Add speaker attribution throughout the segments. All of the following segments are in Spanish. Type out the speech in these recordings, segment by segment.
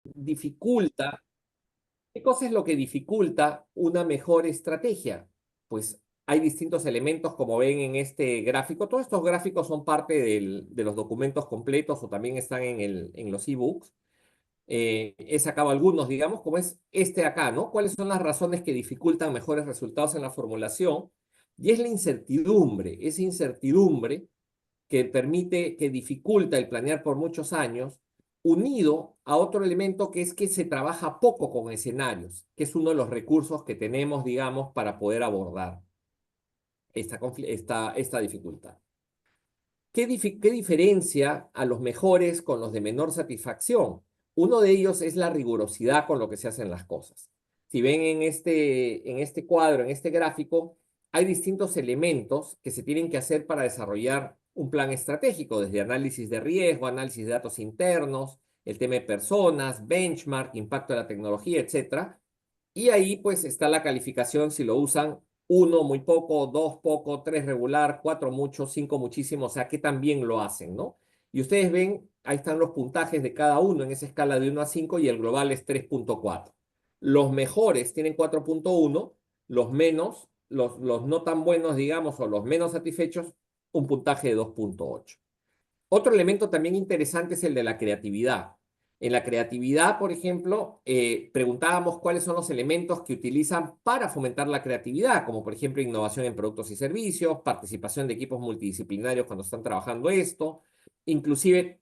Speaker 1: dificulta, ¿qué cosa es lo que dificulta una mejor estrategia? Pues hay distintos elementos, como ven en este gráfico. Todos estos gráficos son parte de los documentos completos o también están en los ebooks. He sacado algunos, digamos, como es este acá, ¿no? ¿Cuáles son las razones que dificultan mejores resultados en la formulación? Y es la incertidumbre, esa incertidumbre que permite, que dificulta el planear por muchos años, unido a otro elemento que es que se trabaja poco con escenarios, que es uno de los recursos que tenemos, digamos, para poder abordar esta dificultad. ¿Qué diferencia a los mejores con los de menor satisfacción? Uno de ellos es la rigurosidad con lo que se hacen las cosas. Si ven en este cuadro, en este gráfico, hay distintos elementos que se tienen que hacer para desarrollar un plan estratégico, desde análisis de riesgo, análisis de datos internos, el tema de personas, benchmark, impacto de la tecnología, etcétera. Y ahí pues está la calificación si lo usan uno muy poco, dos poco, tres regular, cuatro mucho, cinco muchísimo, o sea que también lo hacen, ¿no? Y ustedes ven, ahí están los puntajes de cada uno en esa escala de 1 a 5 y el global es 3.4. Los mejores tienen 4.1, los menos, los no tan buenos, digamos, o los menos satisfechos, un puntaje de 2.8. Otro elemento también interesante es el de la creatividad. En la creatividad, por ejemplo, preguntábamos cuáles son los elementos que utilizan para fomentar la creatividad, como por ejemplo innovación en productos y servicios, participación de equipos multidisciplinarios cuando están trabajando esto, inclusive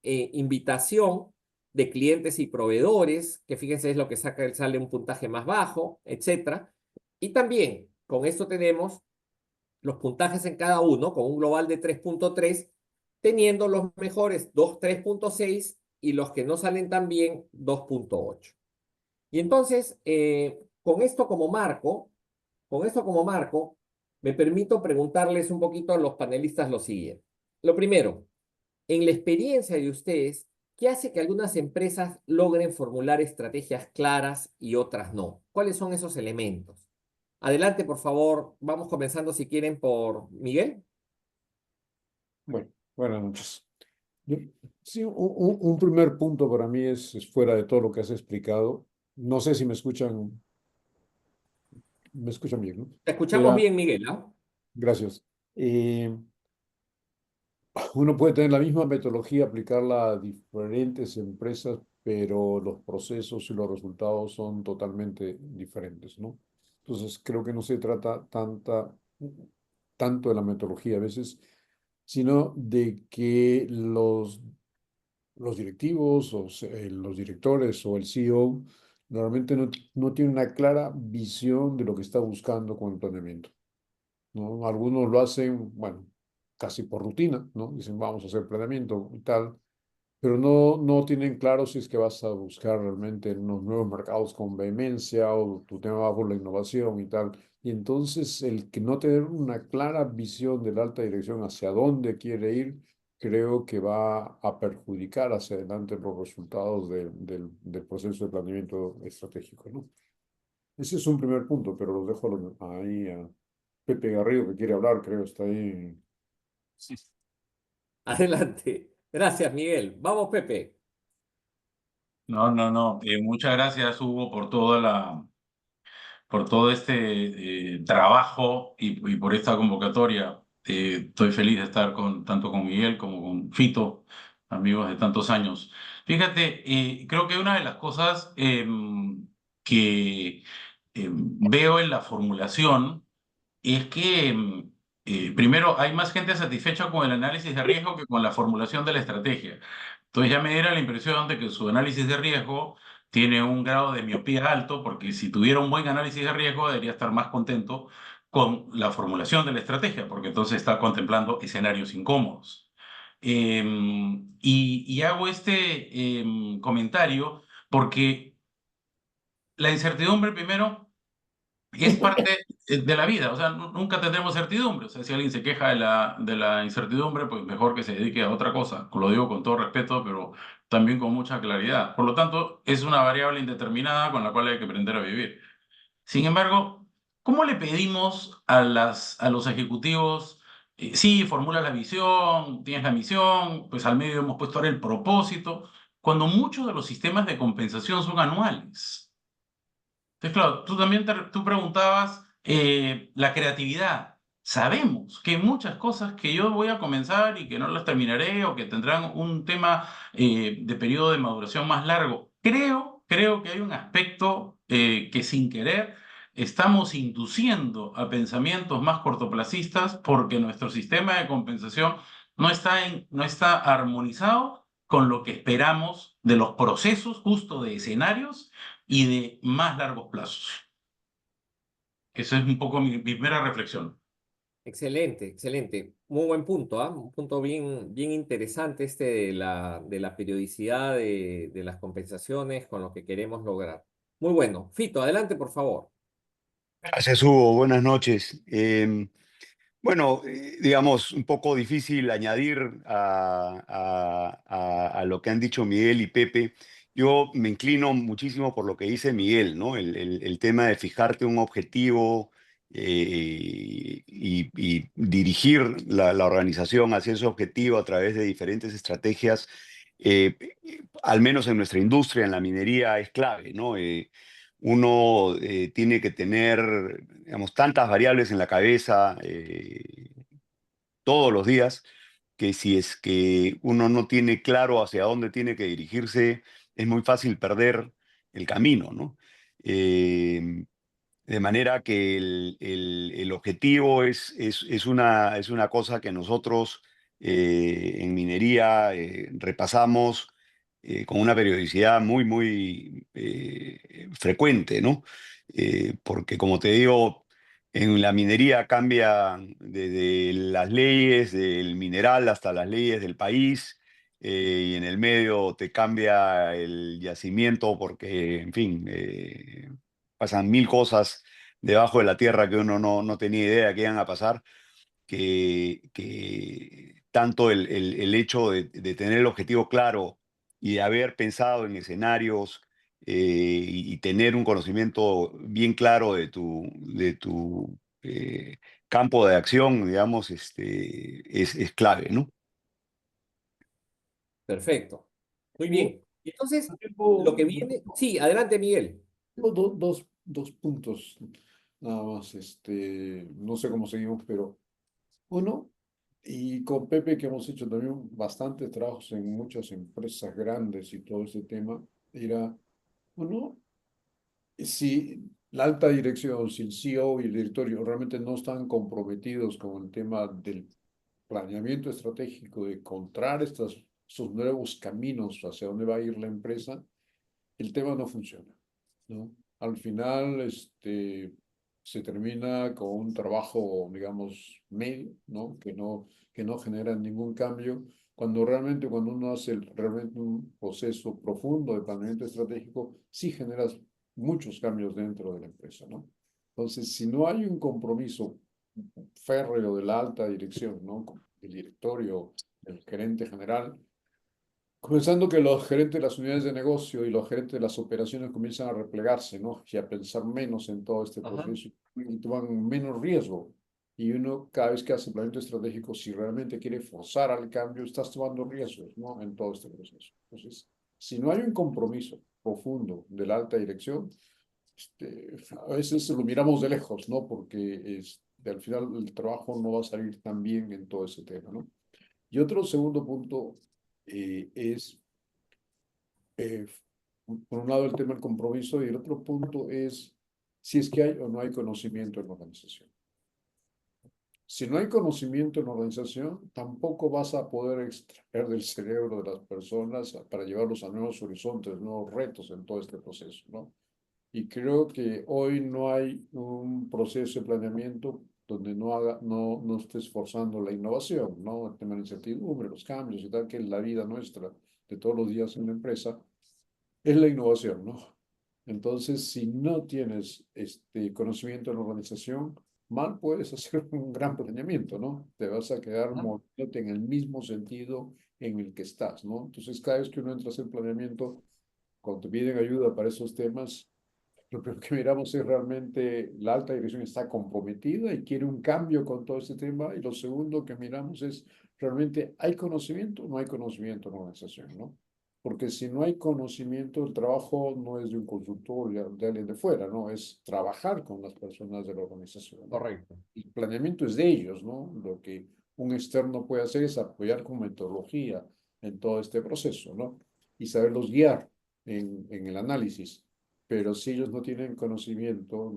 Speaker 1: invitación de clientes y proveedores, que fíjense es lo que sale un puntaje más bajo, etcétera. Y también con esto tenemos los puntajes en cada uno, con un global de 3.3, teniendo los mejores 3.6 y los que no salen tan bien 2.8. Y entonces, con esto como marco, me permito preguntarles un poquito a los panelistas lo siguiente. Lo primero, en la experiencia de ustedes, ¿qué hace que algunas empresas logren formular estrategias claras y otras no? ¿Cuáles son esos elementos? Adelante, por favor. Vamos comenzando, si quieren, por Miguel.
Speaker 2: Bueno, buenas noches. Yo- sí, un primer punto para mí es fuera de todo lo que has explicado. No sé si me escuchan bien, ¿no?
Speaker 1: Te escuchamos
Speaker 2: Era,
Speaker 1: bien, Miguel, ¿ah?
Speaker 2: gracias. Uno puede tener la misma metodología, aplicarla a diferentes empresas, pero los procesos y los resultados son totalmente diferentes, ¿no? Entonces, creo que no se trata tanto de la metodología a veces, sino de que los directivos los directores o el CEO normalmente no tienen una clara visión de lo que está buscando con el planeamiento, ¿no? Algunos lo hacen, bueno, casi por rutina, ¿no? Dicen, vamos a hacer planeamiento y tal, pero no tienen claro si es que vas a buscar realmente en unos nuevos mercados con vehemencia o tu tema va por la innovación y tal. Y entonces el que no tener una clara visión de la alta dirección hacia dónde quiere ir, creo que va a perjudicar hacia adelante los resultados del proceso de planeamiento estratégico, ¿no? Ese es un primer punto, pero los dejo ahí a Pepe Garrido que quiere hablar, creo, está ahí.
Speaker 1: Sí. Adelante. Gracias, Miguel. Vamos, Pepe.
Speaker 3: No, no, no. Muchas gracias, Hugo, por todo este trabajo y por esta convocatoria. Estoy feliz de estar tanto con Miguel como con Fito, amigos de tantos años. Fíjate, creo que una de las cosas que veo en la formulación es que, primero, hay más gente satisfecha con el análisis de riesgo que con la formulación de la estrategia. Entonces ya me diera la impresión de que su análisis de riesgo tiene un grado de miopía alto, porque si tuviera un buen análisis de riesgo debería estar más contento con la formulación de la estrategia, porque entonces está contemplando escenarios incómodos. Y hago este comentario porque la incertidumbre, primero, es parte de la vida, o sea, nunca tendremos certidumbre. O sea, si alguien se queja de la incertidumbre, pues mejor que se dedique a otra cosa. Lo digo con todo respeto, pero también con mucha claridad. Por lo tanto, es una variable indeterminada con la cual hay que aprender a vivir. Sin embargo, ¿cómo le pedimos a los ejecutivos? Sí, formula la visión, tienes la misión, pues al medio hemos puesto ahora el propósito, cuando muchos de los sistemas de compensación son anuales. Entonces, claro, tú también tú preguntabas la creatividad. Sabemos que hay muchas cosas que yo voy a comenzar y que no las terminaré o que tendrán un tema de periodo de maduración más largo. Creo que hay un aspecto que sin querer estamos induciendo a pensamientos más cortoplacistas porque nuestro sistema de compensación no está armonizado con lo que esperamos de los procesos justo de escenarios y de más largos plazos. Esa es un poco mi primera reflexión.
Speaker 1: Excelente, excelente. Muy buen punto, ¿ah? Un punto bien, bien interesante este de la periodicidad de las compensaciones con lo que queremos lograr. Muy bueno. Fito, adelante, por favor.
Speaker 4: Gracias, Hugo. Buenas noches. Bueno, digamos, un poco difícil añadir a lo que han dicho Miguel y Pepe. Yo me inclino muchísimo por lo que dice Miguel, ¿no? El tema de fijarte un objetivo y dirigir la organización hacia ese objetivo a través de diferentes estrategias, eh, al menos en nuestra industria, en la minería, es clave, ¿no? Uno tiene que tener, digamos, tantas variables en la cabeza todos los días, que si es que uno no tiene claro hacia dónde tiene que dirigirse, es muy fácil perder el camino, ¿no? Eh, de manera que el objetivo es una cosa que nosotros en minería repasamos con una periodicidad muy frecuente, ¿no? Porque como te digo, en la minería cambia desde las leyes del mineral hasta las leyes del país, y en el medio te cambia el yacimiento porque, en fin, pasan mil cosas debajo de la tierra que uno no tenía idea que iban a pasar, que tanto el hecho de tener el objetivo claro y de haber pensado en escenarios y tener un conocimiento bien claro de tu campo de acción, digamos, es clave, ¿no?
Speaker 1: Perfecto. Muy
Speaker 2: Hugo,
Speaker 1: bien. Entonces, lo
Speaker 2: tengo,
Speaker 1: que viene. Sí, adelante, Miguel.
Speaker 2: tengo dos puntos nada más. No sé cómo seguimos, pero uno, y con Pepe que hemos hecho también bastantes trabajos en muchas empresas grandes y todo este tema, era, uno, si la alta dirección, si el CEO y el directorio realmente no están comprometidos con el tema del planeamiento estratégico, de encontrar estos nuevos caminos hacia dónde va a ir la empresa, el tema no funciona, ¿no? Al final, se termina con un trabajo, digamos, medio, ¿no? Que no genera ningún cambio, cuando realmente cuando uno hace realmente un proceso profundo de planeamiento estratégico, sí generas muchos cambios dentro de la empresa, ¿no? Entonces, si no hay un compromiso férreo de la alta dirección, ¿no? El directorio, el gerente general, comenzando que los gerentes de las unidades de negocio y los gerentes de las operaciones comienzan a replegarse, ¿no? Y a pensar menos en todo este
Speaker 1: Ajá.
Speaker 2: proceso y toman menos riesgo. Y uno, cada vez que hace planeamiento estratégico, si realmente quiere forzar al cambio, estás tomando riesgos, ¿no? En todo este proceso. Entonces, si no hay un compromiso profundo de la alta dirección, a veces lo miramos de lejos, ¿no? Porque al final el trabajo no va a salir tan bien en todo ese tema, ¿no? Y otro segundo punto es eh, por un lado el tema del compromiso y el otro punto es si es que hay o no hay conocimiento en la organización. Si no hay conocimiento en la organización, tampoco vas a poder extraer del cerebro de las personas para llevarlos a nuevos horizontes, nuevos retos en todo este proceso, ¿no? Y creo que hoy no hay un proceso de planeamiento donde no estés forzando la innovación, ¿no? El tema de la incertidumbre, los cambios y tal, que es la vida nuestra de todos los días en la empresa es la innovación, ¿no? Entonces, si no tienes este conocimiento en la organización, mal puedes hacer un gran planeamiento, ¿no? Te vas a quedar
Speaker 1: Ajá.
Speaker 2: moviéndote en el mismo sentido en el que estás, ¿no? Entonces, cada vez que uno entra a hacer planeamiento, cuando te piden ayuda para esos temas, lo primero que miramos es realmente la alta dirección está comprometida y quiere un cambio con todo este tema. Y lo segundo que miramos es realmente, ¿hay conocimiento o no hay conocimiento en la organización, ¿no? Porque si no hay conocimiento, el trabajo no es de un consultor, de alguien de fuera, ¿no? Es trabajar con las personas de la organización, ¿no?
Speaker 1: Correcto.
Speaker 2: El planeamiento es de ellos, ¿no? Lo que un externo puede hacer es apoyar con metodología en todo este proceso, ¿no? Y saberlos guiar en el análisis. Pero si ellos no tienen conocimiento,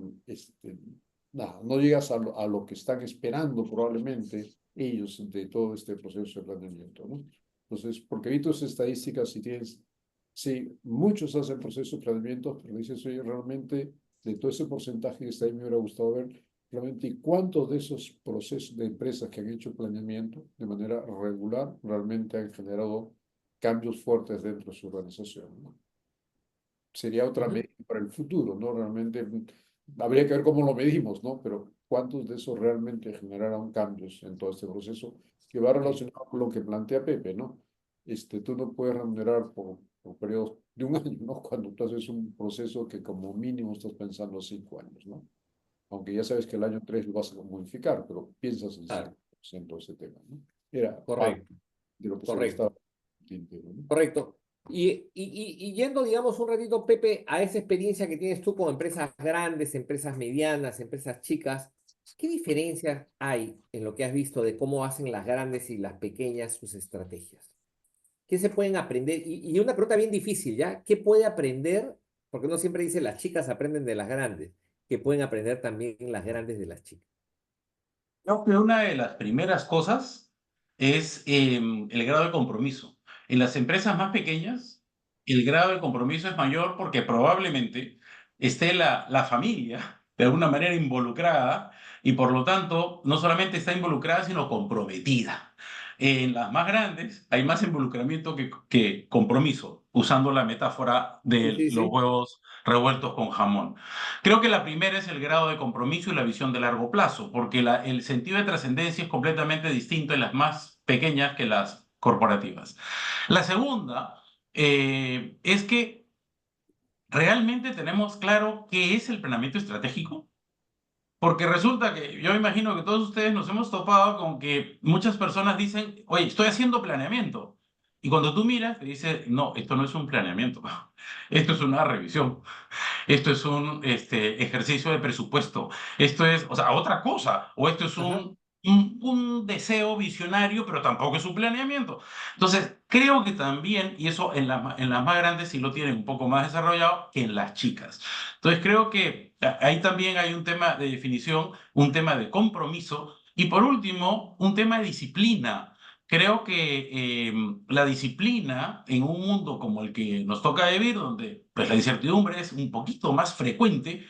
Speaker 2: nada, no llegas a lo que están esperando probablemente ellos de todo este proceso de planeamiento, ¿no? Entonces, porque vi tus estadísticas, si tienes, sí, muchos hacen proceso de planeamiento, pero dices, oye, realmente, de todo ese porcentaje que está ahí, me hubiera gustado ver, realmente, ¿cuántos de esos procesos de empresas que han hecho planeamiento de manera regular realmente han generado cambios fuertes dentro de su organización, ¿no? Sería otra
Speaker 1: Ujú.
Speaker 2: medida para el futuro, ¿no? Realmente habría que ver cómo lo medimos, ¿no? Pero ¿cuántos de esos realmente generaron cambios en todo este proceso? Que va
Speaker 1: Sí,
Speaker 2: relacionado con lo que plantea Pepe, ¿no? Tú no puedes remunerar por periodos de un año, ¿no? Cuando tú haces un proceso que como mínimo estás pensando 5 años, ¿no? Aunque ya sabes que el año 3 lo vas a modificar, pero piensas en
Speaker 1: claro,
Speaker 2: 5% ese tema, ¿no? Era parte
Speaker 1: correcto,
Speaker 2: de lo que se
Speaker 1: correcto.
Speaker 2: estaba tintero, ¿no?
Speaker 1: Correcto. Y yendo, digamos, un ratito, Pepe, a esa experiencia que tienes tú con empresas grandes, empresas medianas, empresas chicas, ¿qué diferencias hay en lo que has visto de cómo hacen las grandes y las pequeñas sus estrategias? ¿Qué se pueden aprender? Y una pregunta bien difícil, ¿ya? ¿Qué puede aprender? Porque uno siempre dice las chicas aprenden de las grandes, que pueden aprender también las grandes de las chicas.
Speaker 3: Creo que una de las primeras cosas es el grado de compromiso. En las empresas más pequeñas, el grado de compromiso es mayor porque probablemente esté la familia de alguna manera involucrada y por lo tanto no solamente está involucrada, sino comprometida. En las más grandes hay más involucramiento que compromiso, usando la metáfora
Speaker 1: Sí,
Speaker 3: de
Speaker 1: sí,
Speaker 3: los
Speaker 1: sí.
Speaker 3: huevos revueltos con jamón. Creo que la primera es el grado de compromiso y la visión de largo plazo, porque el sentido de trascendencia es completamente distinto en las más pequeñas que las corporativas. La segunda es que realmente tenemos claro qué es el planeamiento estratégico, porque resulta que yo imagino que todos ustedes nos hemos topado con que muchas personas dicen, oye, estoy haciendo planeamiento. Y cuando tú miras, te dice, no, esto no es un planeamiento, esto es una revisión. Esto es un ejercicio de presupuesto, esto es, o sea, otra cosa, o esto es
Speaker 1: Ajá.
Speaker 3: un deseo visionario, pero tampoco es un planeamiento. Entonces, creo que también, y eso en las más grandes sí lo tienen un poco más desarrollado que en las chicas. Entonces, creo que ahí también hay un tema de definición, un tema de compromiso, y por último, un tema de disciplina. Creo que la disciplina en un mundo como el que nos toca vivir, donde pues, la incertidumbre es un poquito más frecuente,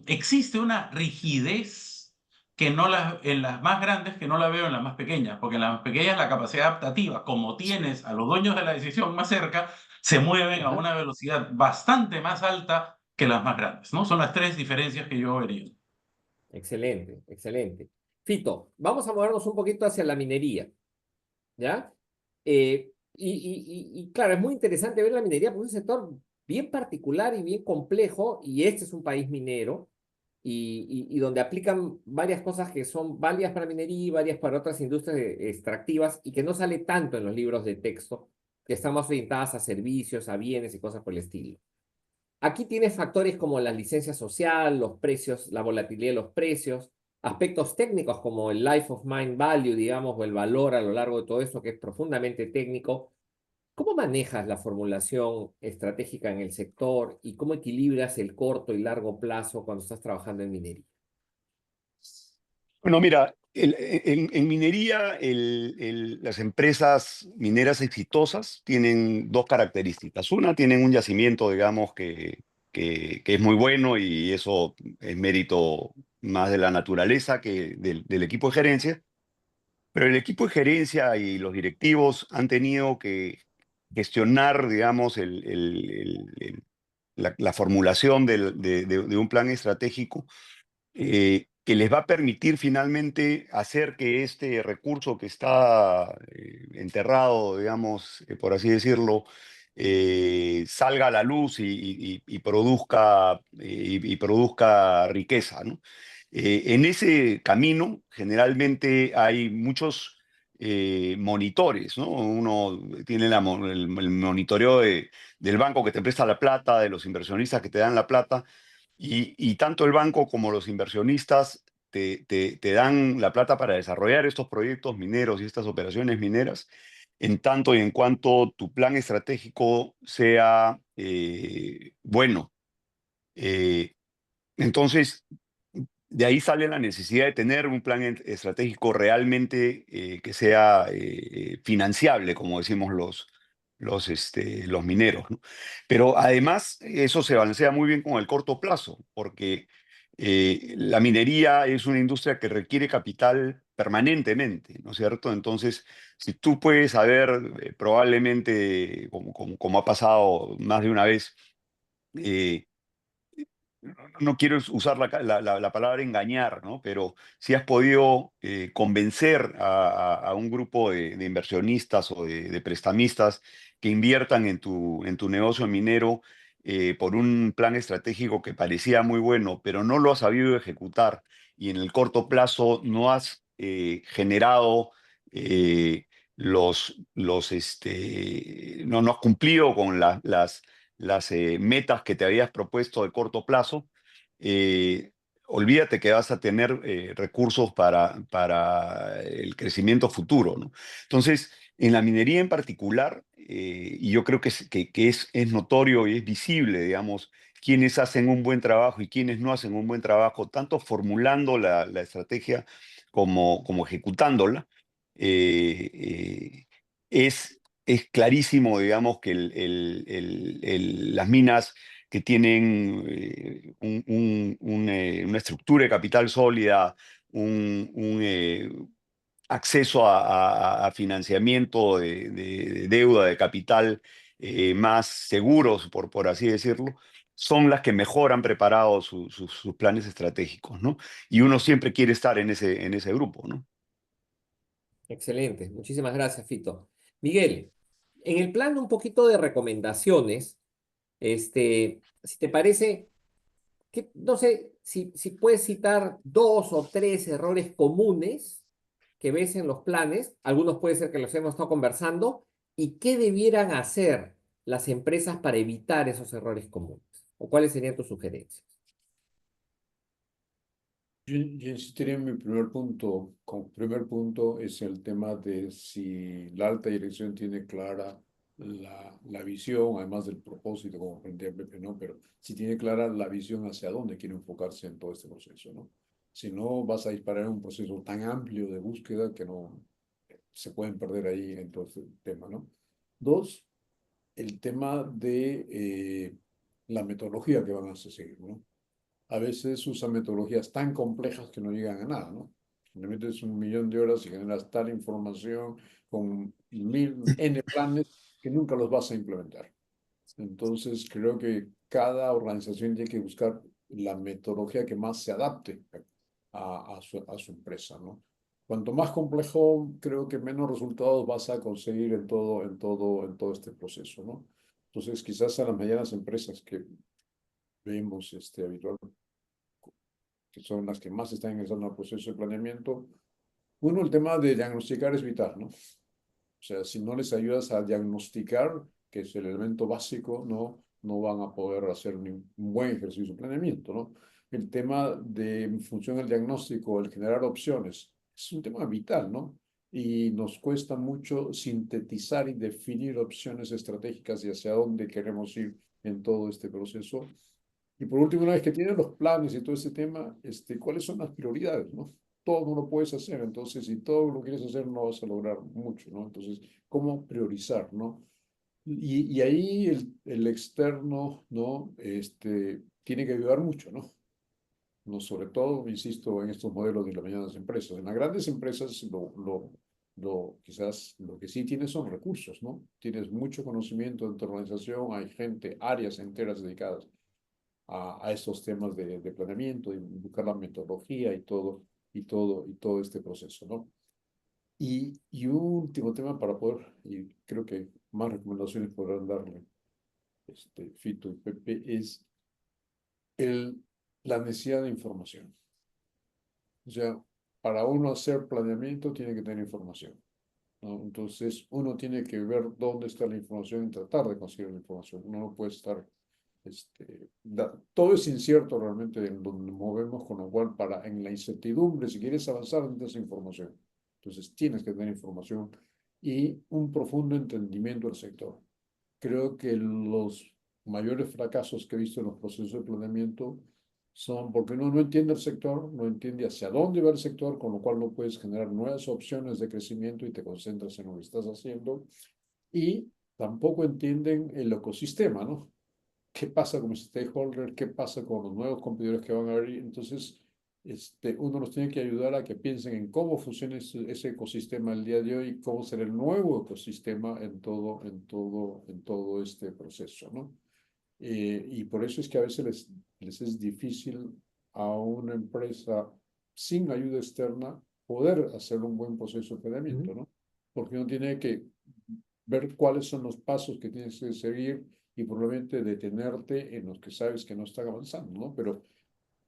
Speaker 3: existe una rigidez que no en las más grandes que no la veo en las más pequeñas, porque en las más pequeñas la capacidad adaptativa, como tienes a los dueños de la decisión más cerca, se mueven a
Speaker 1: Ajá.
Speaker 3: una velocidad bastante más alta que las más grandes, ¿no? Son las tres diferencias que yo vería.
Speaker 1: Excelente, excelente. Fito, vamos a movernos un poquito hacia la minería, ¿ya? Y claro, es muy interesante ver la minería porque es un sector bien particular y bien complejo, y este es un país minero, y donde aplican varias cosas que son válidas para minería y varias para otras industrias extractivas, y que no sale tanto en los libros de texto, que están más orientadas a servicios, a bienes y cosas por el estilo. Aquí tienes factores como la licencia social, los precios, la volatilidad de los precios, aspectos técnicos como el life of mine value, digamos, o el valor a lo largo de todo esto, que es profundamente técnico. ¿Cómo manejas la formulación estratégica en el sector y cómo equilibras el corto y largo plazo cuando estás trabajando en minería?
Speaker 4: Bueno, mira, en minería las empresas mineras exitosas tienen dos características. Una, tienen un yacimiento, digamos, que es muy bueno y eso es mérito más de la naturaleza que del equipo de gerencia. Pero el equipo de gerencia y los directivos han tenido que gestionar, digamos, la formulación de un plan estratégico que les va a permitir finalmente hacer que este recurso que está enterrado, digamos, por así decirlo, salga a la luz y produzca, y produzca riqueza, ¿no? En ese camino, generalmente hay muchos monitores, ¿no? Uno tiene el monitoreo del banco que te presta la plata, de los inversionistas que te dan la plata, y tanto el banco como los inversionistas te dan la plata para desarrollar estos proyectos mineros y estas operaciones mineras, en tanto y en cuanto tu plan estratégico sea bueno. Eh, entonces, de ahí sale la necesidad de tener un plan estratégico realmente que sea financiable, como decimos los mineros, ¿no? Pero además, eso se balancea muy bien con el corto plazo, porque la minería es una industria que requiere capital permanentemente, ¿no es cierto? Entonces, si tú puedes saber, probablemente, como ha pasado más de una vez, eh, no quiero usar la palabra engañar, ¿no? Pero si has podido convencer a un grupo de inversionistas o de prestamistas que inviertan en tu negocio minero por un plan estratégico que parecía muy bueno, pero no lo has sabido ejecutar y en el corto plazo no has generado no has cumplido con las metas que te habías propuesto de corto plazo, eh, olvídate que vas a tener recursos para el crecimiento futuro, ¿no? Entonces, en la minería en particular, y yo creo que es notorio y es visible, digamos, quienes hacen un buen trabajo y quienes no hacen un buen trabajo, tanto formulando la estrategia como ejecutándola. eh, eh, es clarísimo, digamos, que las minas que tienen una estructura de capital sólida, un acceso a financiamiento de deuda, de capital más seguros, por así decirlo, son las que mejor han preparado sus planes estratégicos, ¿no? Y uno siempre quiere estar en ese grupo, ¿no?
Speaker 1: Excelente, muchísimas gracias, Fito. Miguel, en el plan un poquito de recomendaciones, si te parece, no sé si puedes citar 2 o 3 errores comunes que ves en los planes, algunos puede ser que los hemos estado conversando, y qué debieran hacer las empresas para evitar esos errores comunes, o cuáles serían tus sugerencias.
Speaker 2: Yo insistiría en mi primer punto. Primer punto es el tema de si la alta dirección tiene clara la visión, además del propósito, como plantea Pepe, ¿no? Pero si tiene clara la visión hacia dónde quiere enfocarse en todo este proceso, ¿no? Si no, vas a disparar en un proceso tan amplio de búsqueda que no se pueden perder ahí en todo este tema, ¿no? Dos, el tema de la metodología que van a seguir, ¿no? A veces usan metodologías tan complejas que no llegan a nada, ¿no? Le metes 1.000.000 de horas y generas tal información con N planes que nunca los vas a implementar. Entonces, creo que cada organización tiene que buscar la metodología que más se adapte a su empresa, ¿no? Cuanto más complejo, creo que menos resultados vas a conseguir en todo este proceso, ¿no? Entonces, quizás a las medianas empresas que vemos habitualmente, que son las que más están ingresando al proceso de planeamiento. Uno, el tema de diagnosticar es vital, ¿no? O sea, si no les ayudas a diagnosticar, que es el elemento básico, no van a poder hacer un buen ejercicio de planeamiento, ¿no? El tema de, en función del diagnóstico, el generar opciones, es un tema vital, ¿no? Y nos cuesta mucho sintetizar y definir opciones estratégicas y hacia dónde queremos ir en todo este proceso. Y por último, una vez que tienes los planes y todo ese tema, ¿cuáles son las prioridades, no? Todo no lo puedes hacer, entonces si todo lo quieres hacer no vas a lograr mucho, ¿no? Entonces, ¿cómo priorizar, no? Y ahí el externo, ¿no? Tiene que ayudar mucho, ¿no? No, sobre todo, insisto, en estos modelos de las medianas empresas. En las grandes empresas, quizás lo que sí tienes son recursos, ¿no? Tienes mucho conocimiento en tu organización, hay gente, áreas enteras dedicadas a estos temas de planeamiento y buscar la metodología y todo este proceso, ¿no? Y un último tema para poder, y creo que más recomendaciones podrán darle Fito y Pepe, es la necesidad de información. O sea, para uno hacer planeamiento tiene que tener información. ¿no? Entonces, uno tiene que ver dónde está la información y tratar de conseguir la información. Uno no puede estar, todo es incierto realmente en donde movemos, con lo cual en la incertidumbre, si quieres avanzar, necesitas información. Entonces, tienes que tener información y un profundo entendimiento del sector. Creo que los mayores fracasos que he visto en los procesos de planeamiento son porque uno no entiende el sector, no entiende hacia dónde va el sector, con lo cual no puedes generar nuevas opciones de crecimiento y te concentras en lo que estás haciendo. Y tampoco entienden el ecosistema, ¿no? ¿Qué pasa con los stakeholders? ¿Qué pasa con los nuevos competidores que van a abrir? Entonces, uno los tiene que ayudar a que piensen en cómo funciona ese ecosistema el día de hoy, cómo será el nuevo ecosistema en todo este proceso, ¿no? Y por eso es que a veces les es difícil a una empresa sin ayuda externa poder hacer un buen proceso de planeamiento, ¿no? Porque uno tiene que ver cuáles son los pasos que tienes que seguir y probablemente detenerte en los que sabes que no están avanzando, ¿no? Pero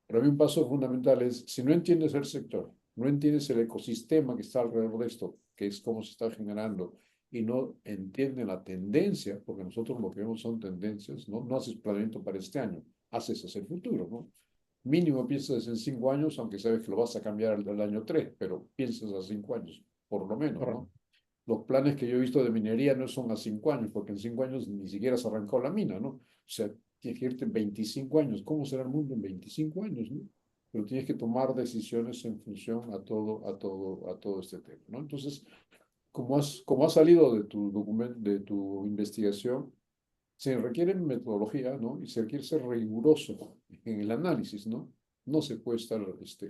Speaker 2: para mí un paso fundamental es, si no entiendes el sector, no entiendes el ecosistema que está alrededor de esto, que es cómo se está generando, y no entiendes la tendencia, porque nosotros lo que vemos son tendencias, ¿no? No haces planeamiento para este año, haces hacia el futuro, ¿no? Mínimo piensas en 5 años, aunque sabes que lo vas a cambiar al año 3, pero piensas a 5 años, por lo menos, ¿no?
Speaker 1: Correcto.
Speaker 2: Los planes que yo he visto de minería no son a 5 años, porque en 5 años ni siquiera se arrancó la mina, ¿no? O sea, tienes que irte en 25 años. ¿Cómo será el mundo en 25 años, no? Pero tienes que tomar decisiones en función a todo este tema, ¿no? Entonces, como has salido de tu documento, de tu investigación, se requiere metodología, ¿no? Y se requiere ser riguroso en el análisis, ¿no? No se puede estar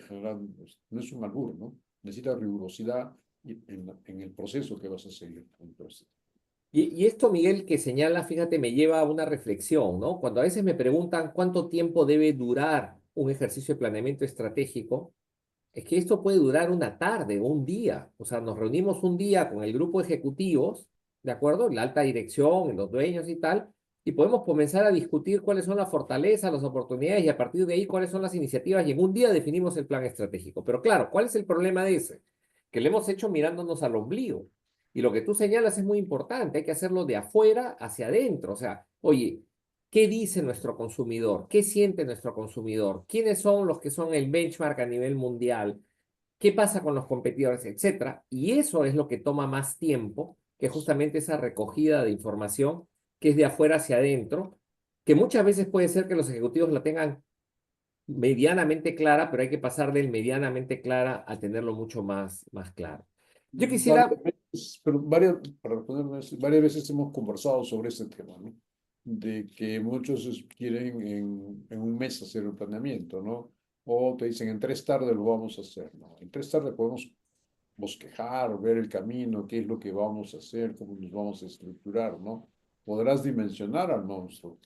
Speaker 2: generando, no es un albur, ¿no? Necesita rigurosidad en el proceso que vas a seguir. Entonces,
Speaker 1: Y esto, Miguel, que señala, fíjate, me lleva a una reflexión, ¿no? Cuando a veces me preguntan cuánto tiempo debe durar un ejercicio de planeamiento estratégico, es que esto puede durar una tarde o un día. O sea, nos reunimos un día con el grupo de ejecutivos, ¿de acuerdo? La alta dirección, los dueños y tal, y podemos comenzar a discutir cuáles son las fortalezas, las oportunidades y a partir de ahí cuáles son las iniciativas y en un día definimos el plan estratégico. Pero claro, ¿cuál es el problema de ese? Que lo hemos hecho mirándonos al ombligo. Y lo que tú señalas es muy importante, hay que hacerlo de afuera hacia adentro. O sea, oye, ¿qué dice nuestro consumidor? ¿Qué siente nuestro consumidor? ¿Quiénes son los que son el benchmark a nivel mundial? ¿Qué pasa con los competidores, etcétera? Y eso es lo que toma más tiempo que justamente esa recogida de información que es de afuera hacia adentro, que muchas veces puede ser que los ejecutivos la tengan medianamente clara, pero hay que pasar del medianamente clara a tenerlo mucho más claro. Yo
Speaker 2: varias
Speaker 1: quisiera,
Speaker 2: veces, para responderme, varias veces hemos conversado sobre este tema, ¿no? De que muchos quieren en un mes hacer el planeamiento, ¿no? O te dicen en 3 tardes lo vamos a hacer, ¿no? En 3 tardes podemos bosquejar, ver el camino, qué es lo que vamos a hacer, cómo nos vamos a estructurar, ¿no? Podrás dimensionar al monstruo,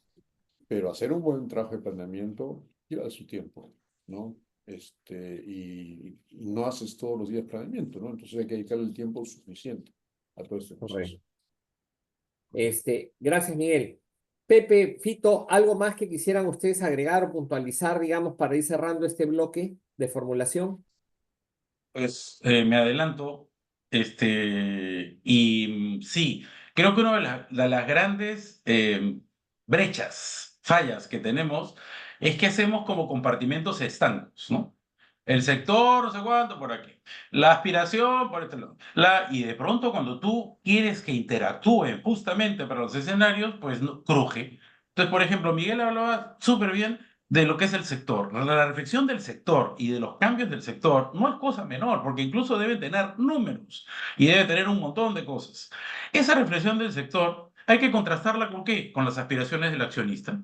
Speaker 2: pero hacer un buen trabajo de planeamiento lleva su tiempo, ¿no? Y no haces todos los días planeamiento, ¿no? Entonces hay que dedicarle el tiempo suficiente a todo este proceso.
Speaker 1: correcto. Gracias, Miguel. Pepe, Fito, ¿algo más que quisieran ustedes agregar o puntualizar, digamos, para ir cerrando este bloque de formulación?
Speaker 3: Pues me adelanto, sí, creo que una de las grandes brechas, fallas que tenemos es que hacemos como compartimentos estancos, ¿no? El sector, no sé cuánto, por aquí. La aspiración, por este lado. Y de pronto cuando tú quieres que interactúen justamente para los escenarios, pues no, cruje. Entonces, por ejemplo, Miguel hablaba súper bien de lo que es el sector. La reflexión del sector y de los cambios del sector no es cosa menor, porque incluso debe tener números y debe tener un montón de cosas. Esa reflexión del sector hay que contrastarla con qué? Con las aspiraciones del accionista.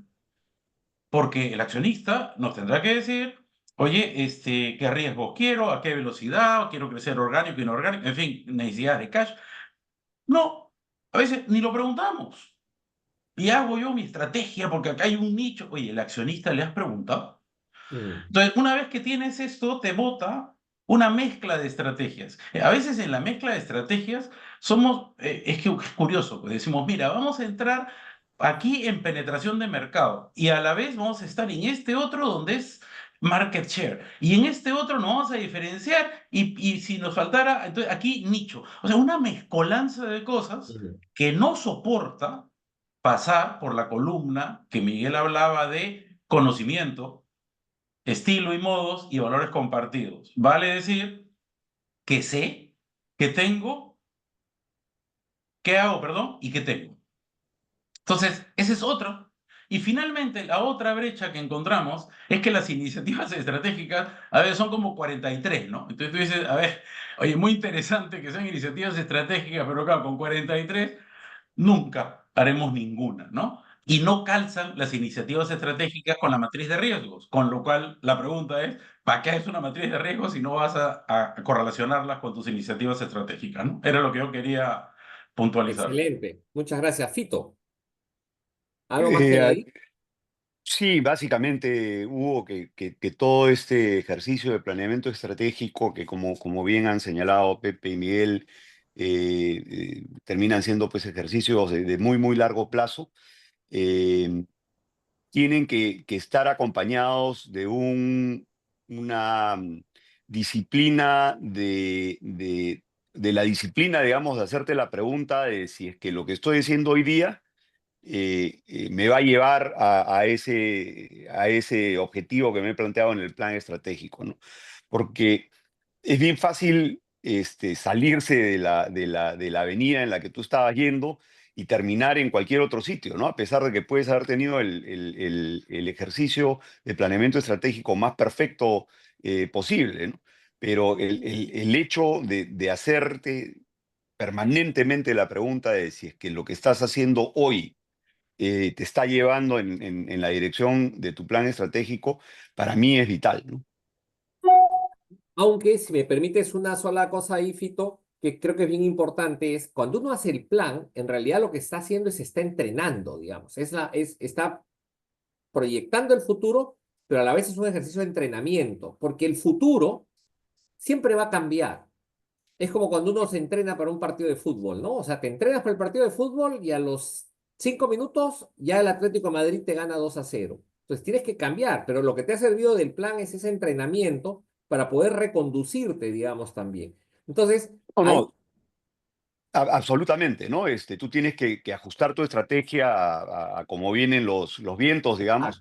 Speaker 3: Porque el accionista nos tendrá que decir, oye, ¿qué riesgos quiero? ¿A qué velocidad? ¿Quiero crecer orgánico, inorgánico? En fin, necesidad de cash. No, a veces ni lo preguntamos. Y hago yo mi estrategia porque acá hay un nicho. Oye, ¿el accionista le has preguntado?
Speaker 1: Mm,
Speaker 3: Entonces, una vez que tienes esto, te bota una mezcla de estrategias. A veces en la mezcla de estrategias es que es curioso, pues decimos, mira, vamos a entrar aquí en penetración de mercado y a la vez vamos a estar en este otro donde es market share. Y en este otro nos vamos a diferenciar y si nos faltara, entonces aquí nicho. O sea, una mezcolanza de cosas que no soporta pasar por la columna que Miguel hablaba de conocimiento, estilo y modos y valores compartidos. Vale decir que sé, que tengo, qué hago, perdón, y qué tengo. Entonces, ese es otro. Y finalmente, la otra brecha que encontramos es que las iniciativas estratégicas a veces son como 43, ¿no? Entonces tú dices, a ver, oye, muy interesante que sean iniciativas estratégicas, pero claro, con 43 nunca haremos ninguna, ¿no? Y no calzan las iniciativas estratégicas con la matriz de riesgos, con lo cual la pregunta es, ¿para qué es una matriz de riesgos si no vas a correlacionarlas con tus iniciativas estratégicas, ¿no? Era lo que yo quería puntualizar.
Speaker 1: Excelente. Muchas gracias, Fito. ¿Algo más que
Speaker 4: Eh,
Speaker 1: añadir?
Speaker 4: Sí, básicamente hubo que todo este ejercicio de planeamiento estratégico, que como bien han señalado Pepe y Miguel, terminan siendo pues ejercicios de muy, muy largo plazo, eh, tienen que estar acompañados de una disciplina de la disciplina, digamos, de hacerte la pregunta de si es que lo que estoy diciendo hoy día me va a llevar a ese objetivo que me he planteado en el plan estratégico, ¿no? Porque es bien fácil salirse de la avenida en la que tú estabas yendo y terminar en cualquier otro sitio, ¿no? A pesar de que puedes haber tenido el ejercicio de planeamiento estratégico más perfecto posible, ¿no? Pero el hecho de hacerte permanentemente la pregunta de si es que lo que estás haciendo hoy te está llevando en la dirección de tu plan estratégico, para mí es vital, ¿no?
Speaker 1: Aunque, si me permites una sola cosa ahí, Fito, que creo que es bien importante, es cuando uno hace el plan, en realidad lo que está haciendo es está entrenando, digamos, está proyectando el futuro, pero a la vez es un ejercicio de entrenamiento, porque el futuro siempre va a cambiar. Es como cuando uno se entrena para un partido de fútbol, ¿no? O sea, te entrenas para el partido de fútbol y a los 5 minutos ya el Atlético de Madrid te gana 2-0. Entonces tienes que cambiar, pero lo que te ha servido del plan es ese entrenamiento para poder reconducirte, digamos, también. Entonces,
Speaker 4: No,
Speaker 1: ahí,
Speaker 4: no, absolutamente, ¿no? Tú tienes que ajustar tu estrategia a cómo vienen los vientos, digamos,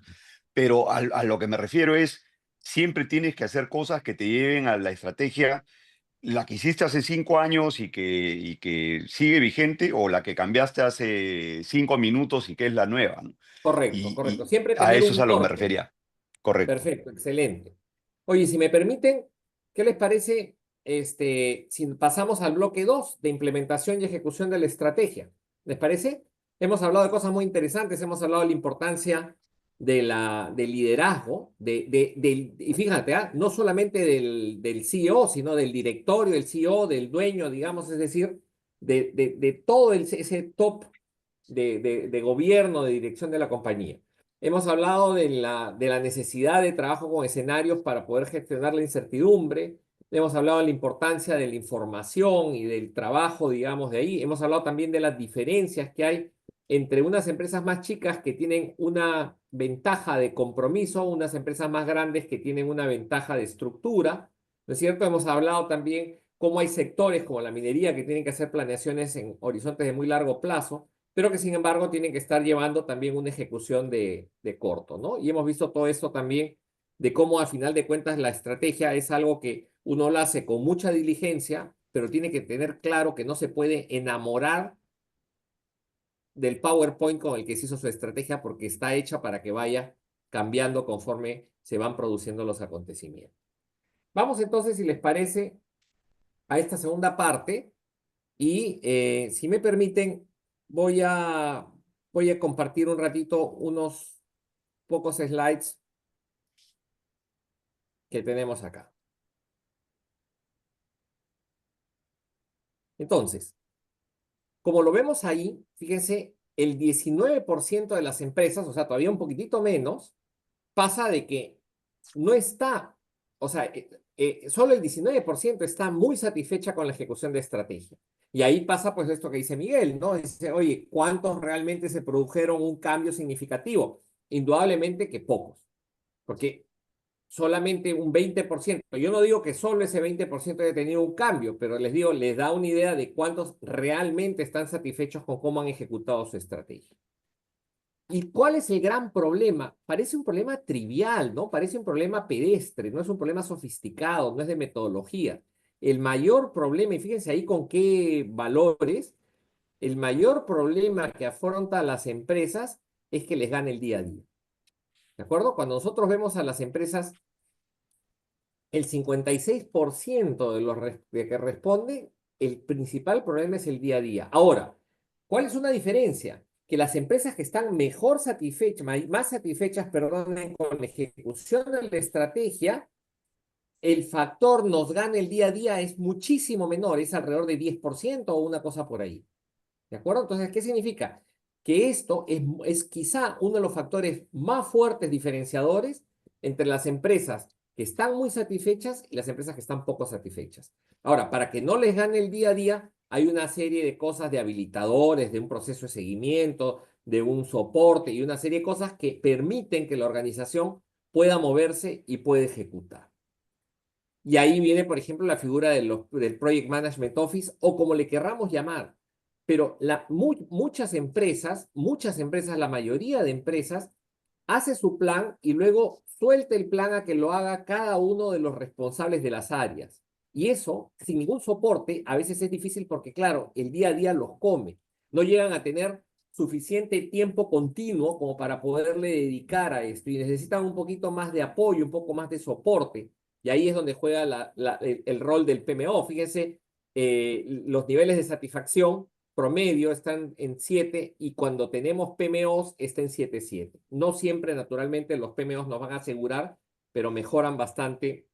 Speaker 4: pero a lo que me refiero es, siempre tienes que hacer cosas que te lleven a la estrategia, la que hiciste hace 5 años y que sigue vigente, o la que cambiaste hace 5 minutos y que es la nueva, ¿no?
Speaker 1: correcto, correcto.
Speaker 4: Y
Speaker 1: Siempre
Speaker 4: a
Speaker 1: tener
Speaker 4: eso es
Speaker 1: un
Speaker 4: a lo que me
Speaker 1: norte.
Speaker 4: refería. Correcto.
Speaker 1: Perfecto, excelente. Oye, si me permiten, ¿qué les parece si pasamos al bloque 2 de implementación y ejecución de la estrategia? ¿Les parece? Hemos hablado de cosas muy interesantes, hemos hablado de la importancia del liderazgo, y fíjate, no solamente del CEO, sino del directorio, del CEO, del dueño, digamos, es decir, de todo ese top de gobierno, de dirección de la compañía. Hemos hablado de la necesidad de trabajo con escenarios para poder gestionar la incertidumbre. Hemos hablado de la importancia de la información y del trabajo, digamos, de ahí. Hemos hablado también de las diferencias que hay entre unas empresas más chicas que tienen una ventaja de compromiso, unas empresas más grandes que tienen una ventaja de estructura. ¿No es cierto? Hemos hablado también cómo hay sectores como la minería que tienen que hacer planeaciones en horizontes de muy largo plazo, pero que sin embargo tienen que estar llevando también una ejecución de corto, ¿no? Y hemos visto todo esto también de cómo al final de cuentas la estrategia es algo que uno lo hace con mucha diligencia, pero tiene que tener claro que no se puede enamorar del PowerPoint con el que se hizo su estrategia porque está hecha para que vaya cambiando conforme se van produciendo los acontecimientos. Vamos entonces, si les parece, a esta segunda parte y si me permiten, voy a, voy a compartir un ratito unos pocos slides que tenemos acá. Entonces, como lo vemos ahí, fíjense, el 19% de las empresas, o sea, todavía un poquitito menos, pasa de que no está, o sea, solo el 19% está muy satisfecha con la ejecución de estrategia. Y ahí pasa pues esto que dice Miguel, ¿no? Dice, oye, ¿cuántos realmente se produjeron un cambio significativo? Indudablemente que pocos, porque solamente un 20%. Yo no digo que solo ese 20% haya tenido un cambio, pero les digo, les da una idea de cuántos realmente están satisfechos con cómo han ejecutado su estrategia. ¿Y cuál es el gran problema? Parece un problema trivial, ¿no? Parece un problema pedestre, no es un problema sofisticado, no es de metodología. El mayor problema, y fíjense ahí con qué valores, el mayor problema que afrontan las empresas es que les gane el día a día. ¿De acuerdo? Cuando nosotros vemos a las empresas, el 56% de que responde, el principal problema es el día a día. Ahora, ¿cuál es una diferencia? Que las empresas que están mejor satisfechas, más satisfechas, perdón, con la ejecución de la estrategia, el factor nos gana el día a día es muchísimo menor, es alrededor de 10% o una cosa por ahí. ¿De acuerdo? Entonces, ¿qué significa? Que esto es quizá uno de los factores más fuertes diferenciadores entre las empresas que están muy satisfechas y las empresas que están poco satisfechas. Ahora, para que no les gane el día a día, hay una serie de cosas de habilitadores, de un proceso de seguimiento, de un soporte y una serie de cosas que permiten que la organización pueda moverse y pueda ejecutar. Y ahí viene, por ejemplo, la figura del Project Management Office o como le querramos llamar. Pero muchas empresas, la mayoría de empresas, hace su plan y luego suelta el plan a que lo haga cada uno de los responsables de las áreas. Y eso, sin ningún soporte, a veces es difícil porque, claro, el día a día los come. No llegan a tener suficiente tiempo continuo como para poderle dedicar a esto y necesitan un poquito más de apoyo, un poco más de soporte. Y ahí es donde juega el rol del PMO. Fíjense, los niveles de satisfacción promedio están en 7 y cuando tenemos PMOs está en 7.7. No siempre, naturalmente, los PMOs nos van a asegurar, pero mejoran bastante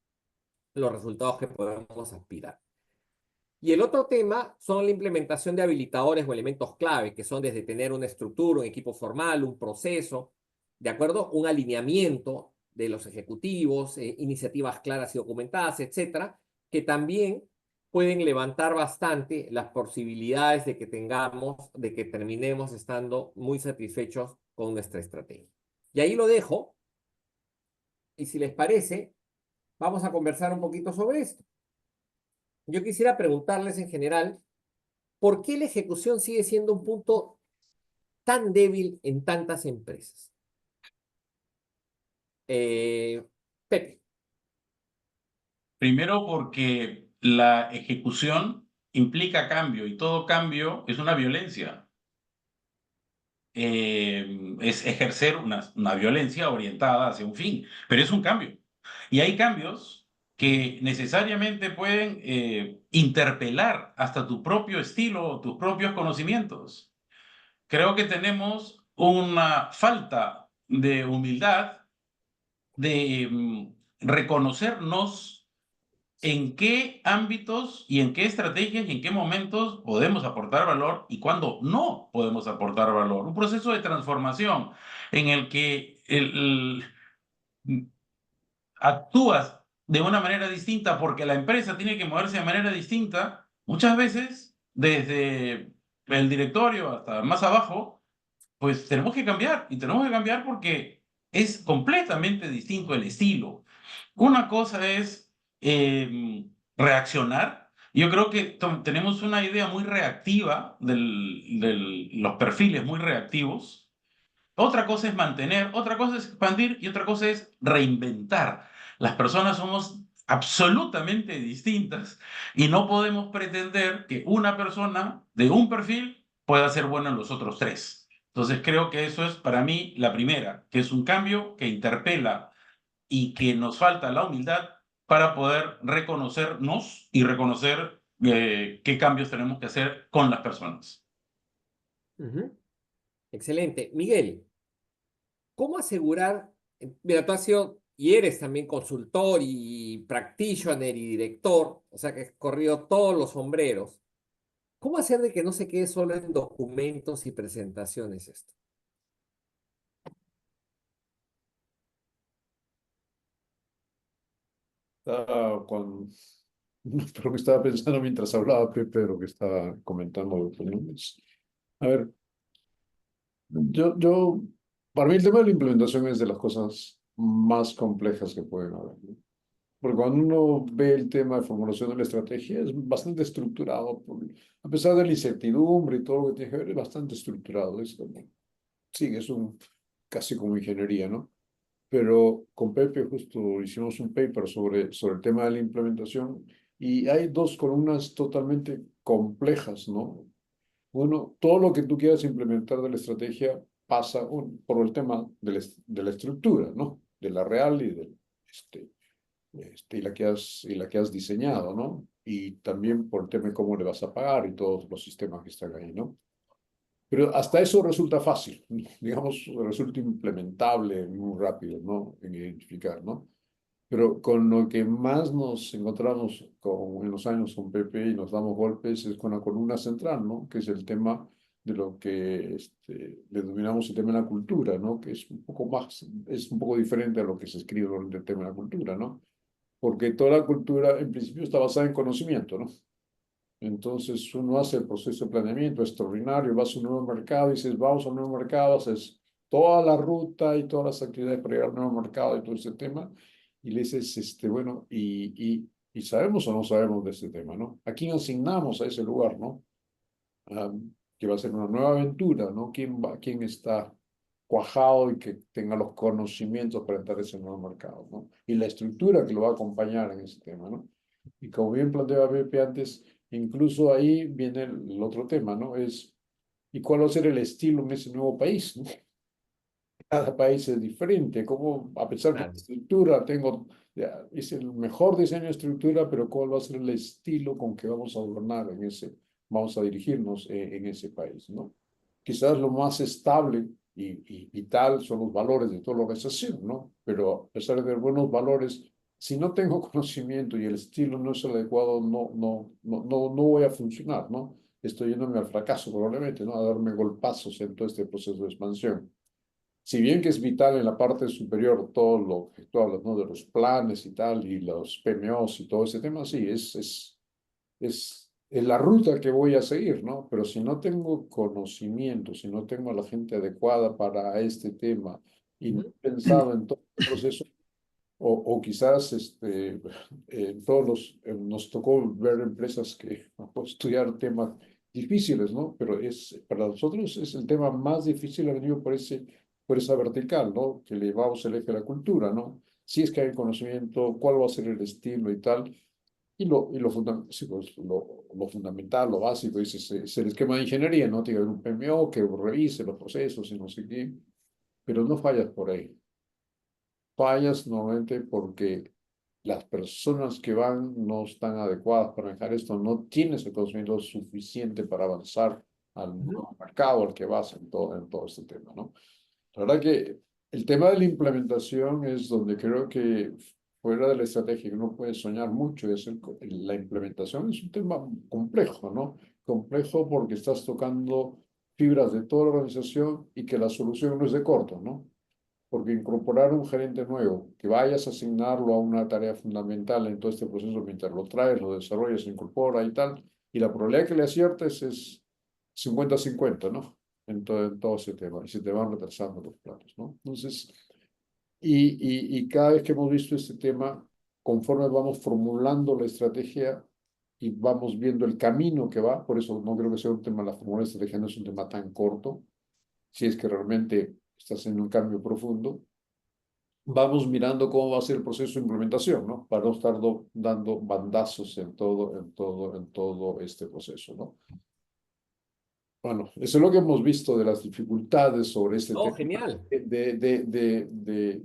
Speaker 1: los resultados que podemos aspirar. Y el otro tema son la implementación de habilitadores o elementos clave, que son desde tener una estructura, un equipo formal, un proceso, ¿de acuerdo? Un alineamiento de los ejecutivos, iniciativas claras y documentadas, etcétera, que también pueden levantar bastante las posibilidades de que terminemos estando muy satisfechos con nuestra estrategia. Y ahí lo dejo, y si les parece, vamos a conversar un poquito sobre esto. Yo quisiera preguntarles en general, ¿por qué la ejecución sigue siendo un punto tan débil en tantas empresas? Pepe.
Speaker 3: Primero porque la ejecución implica cambio y todo cambio es una violencia. Es ejercer una violencia orientada hacia un fin, pero es un cambio. Y hay cambios que necesariamente pueden interpelar hasta tu propio estilo, tus propios conocimientos. Creo que tenemos una falta de humildad de reconocernos en qué ámbitos y en qué estrategias y en qué momentos podemos aportar valor y cuándo no podemos aportar valor. Un proceso de transformación en el que actúas de una manera distinta porque la empresa tiene que moverse de manera distinta, muchas veces desde el directorio hasta más abajo, pues tenemos que cambiar y tenemos que cambiar porque es completamente distinto el estilo. Una cosa es reaccionar. Yo creo que tenemos una idea muy reactiva de los perfiles muy reactivos. Otra cosa es mantener, otra cosa es expandir y otra cosa es reinventar. Las personas somos absolutamente distintas y no podemos pretender que una persona de un perfil pueda ser buena en los otros tres. Entonces creo que eso es para mí la primera, que es un cambio que interpela y que nos falta la humildad para poder reconocernos y reconocer qué cambios tenemos que hacer con las personas.
Speaker 1: Excelente. Miguel, ¿cómo asegurar? Mira, tú has sido y eres también consultor y practitioner y director, o sea que has corrido todos los sombreros. ¿Cómo hacer de que no se quede solo en documentos y presentaciones esto?
Speaker 2: Con lo que estaba pensando mientras hablaba Pepe de lo que estaba comentando los opiniones. A ver, para mí el tema de la implementación es de las cosas más complejas que pueden haber, ¿no? Porque cuando uno ve el tema de formulación de la estrategia es bastante estructurado, a pesar de la incertidumbre y todo lo que tiene que ver, es bastante estructurado. Sí, es casi como ingeniería, ¿no? Pero con Pepe justo hicimos un paper sobre el tema de la implementación y hay dos columnas totalmente complejas, ¿no? Bueno, todo lo que tú quieras implementar de la estrategia pasa por el tema de la estructura, ¿no? De la real y este, y la que has diseñado, ¿no? Y también por el tema de cómo le vas a pagar y todos los sistemas que están ahí, ¿no? Pero hasta eso resulta fácil, digamos, resulta implementable muy rápido, ¿no? En identificar, ¿no? Pero con lo que más nos encontramos en los años con Pepe y nos damos golpes es con la columna central, ¿no? Que es el tema de lo que le denominamos el tema de la cultura, ¿no? Que es un poco diferente a lo que se escribe durante el tema de la cultura, ¿no? Porque toda la cultura en principio está basada en conocimiento, ¿no? Entonces uno hace el proceso de planeamiento extraordinario, vas a un nuevo mercado y dices, vamos a un nuevo mercado, haces toda la ruta y todas las actividades para llegar al nuevo mercado y todo ese tema, y le dices, bueno, y sabemos o no sabemos de ese tema, ¿no? ¿A quién asignamos a ese lugar, ¿no? Ah, que va a ser una nueva aventura, ¿no? ¿Quién está cuajado y que tenga los conocimientos para entrar a ese nuevo mercado, ¿no? Y la estructura que lo va a acompañar en ese tema, ¿no? Y como bien planteaba Pepe antes, incluso ahí viene el otro tema, ¿no? ¿Y cuál va a ser el estilo en ese nuevo país, ¿no? Cada país es diferente, como a pesar que la
Speaker 1: Claro.
Speaker 2: estructura es el mejor diseño de estructura, pero cuál va a ser el estilo con que vamos a gobernar vamos a dirigirnos en ese país, ¿no? Quizás lo más estable y vital son los valores de toda la organización, ¿no? Pero a pesar de tener buenos valores, si no tengo conocimiento y el estilo no es el adecuado, no voy a funcionar, ¿no? Estoy yéndome al fracaso probablemente, ¿no? A darme golpazos en todo este proceso de expansión. Si bien que es vital en la parte superior todo lo que tú hablas, ¿no? De los planes y tal, y los PMOs y todo ese tema, sí, es la ruta que voy a seguir, ¿no? Pero si no tengo conocimiento, si no tengo a la gente adecuada para este tema y no
Speaker 1: Ujú.
Speaker 2: he pensado en todo el proceso, o quizás nos tocó ver empresas que estudiar temas difíciles, ¿no? Pero para nosotros es el tema más difícil, ha venido por esa vertical, ¿no? Que le llevamos el eje de la cultura, ¿no? Si es que hay conocimiento, cuál va a ser el estilo y tal. Sí, pues, lo fundamental, lo básico, es el esquema de ingeniería, ¿no? Tiene que haber un PMO que revise los procesos y no sé qué, pero no fallas por ahí. Fallas normalmente porque las personas que van no están adecuadas para manejar esto, no tienes el conocimiento suficiente para avanzar al
Speaker 1: Ujú.
Speaker 2: nuevo mercado al que vas en todo este tema, ¿no? La verdad que el tema de la implementación es donde creo que fuera de la estrategia que uno puede soñar mucho, la implementación es un tema complejo, ¿no? Complejo porque estás tocando fibras de toda la organización y que la solución no es de corto, ¿no? Porque incorporar un gerente nuevo, que vayas a asignarlo a una tarea fundamental en todo este proceso mientras lo traes, lo desarrollas, se incorpora y tal, y la probabilidad que le aciertes es 50-50, ¿no? En todo ese tema, y se te van retrasando los planes, ¿no? Entonces, y cada vez que hemos visto este tema, conforme vamos formulando la estrategia y vamos viendo el camino que va, por eso no creo que sea un tema, la fórmula de estrategia no es un tema tan corto, si es que realmente estás en un cambio profundo, vamos mirando cómo va a ser el proceso de implementación, ¿no? Para no estar dando bandazos en todo este proceso, ¿no? Bueno, eso es lo que hemos visto de las dificultades sobre este
Speaker 1: Oh,
Speaker 2: tema
Speaker 1: genial.
Speaker 2: de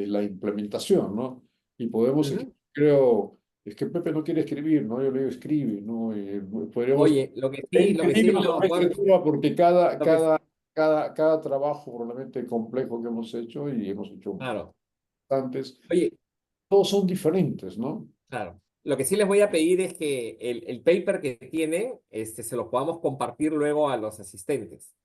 Speaker 2: la implementación, ¿no? Y podemos,
Speaker 1: Ujú.
Speaker 2: creo, es que Pepe no quiere escribir, ¿no? Yo le digo escribe, ¿no? Podríamos
Speaker 1: Oye, lo que sí,
Speaker 2: 20
Speaker 1: lo que sí
Speaker 2: libros sobre este tema porque
Speaker 1: lo que,
Speaker 2: cada trabajo probablemente complejo que hemos hecho y hemos hecho
Speaker 1: claro.
Speaker 2: bastantes,
Speaker 1: Oye,
Speaker 2: todos son diferentes, ¿no?
Speaker 1: claro. Lo que sí les voy a pedir es que el paper que tienen, se lo podamos compartir luego a los asistentes.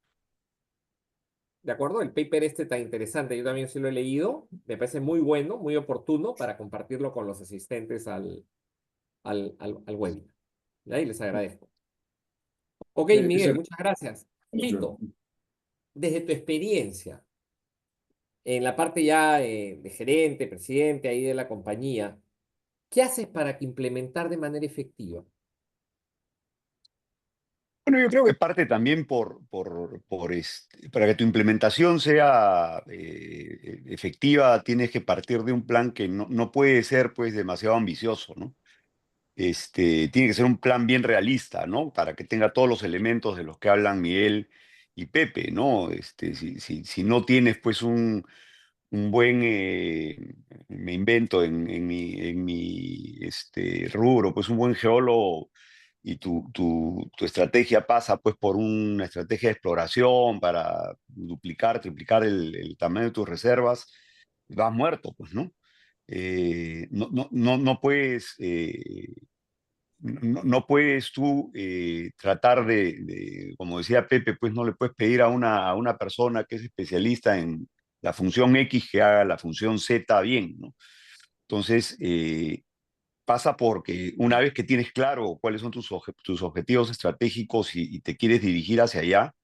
Speaker 1: ¿De acuerdo? El paper tan interesante, yo también sí lo he leído, me parece muy bueno, muy oportuno para compartirlo con los asistentes al webinar. ¿Ya? Y les agradezco. Ok,
Speaker 2: Ese
Speaker 1: Miguel, muchas gracias.
Speaker 2: es
Speaker 1: Tito, desde tu experiencia, en la parte ya de gerente, presidente ahí de la compañía, ¿qué haces para que implementar de manera efectiva?
Speaker 4: Bueno, yo creo que parte también para que tu implementación sea efectiva, tienes que partir de un plan que no puede ser pues demasiado ambicioso, ¿no? Tiene que ser un plan bien realista, ¿no? Para que tenga todos los elementos de los que hablan Miguel y Pepe, ¿no? Si no tienes pues un buen, me invento en mi rubro, pues un buen geólogo y tu estrategia pasa pues por una estrategia de exploración para duplicar, triplicar el tamaño de tus reservas, vas muerto, pues, ¿no? No puedes, no puedes tú tratar como decía Pepe, pues no le puedes pedir a una persona que es especialista en la función X que haga la función Z bien, ¿no? Entonces, pasa porque una vez que tienes claro cuáles son tus objetivos estratégicos y te quieres dirigir hacia allá,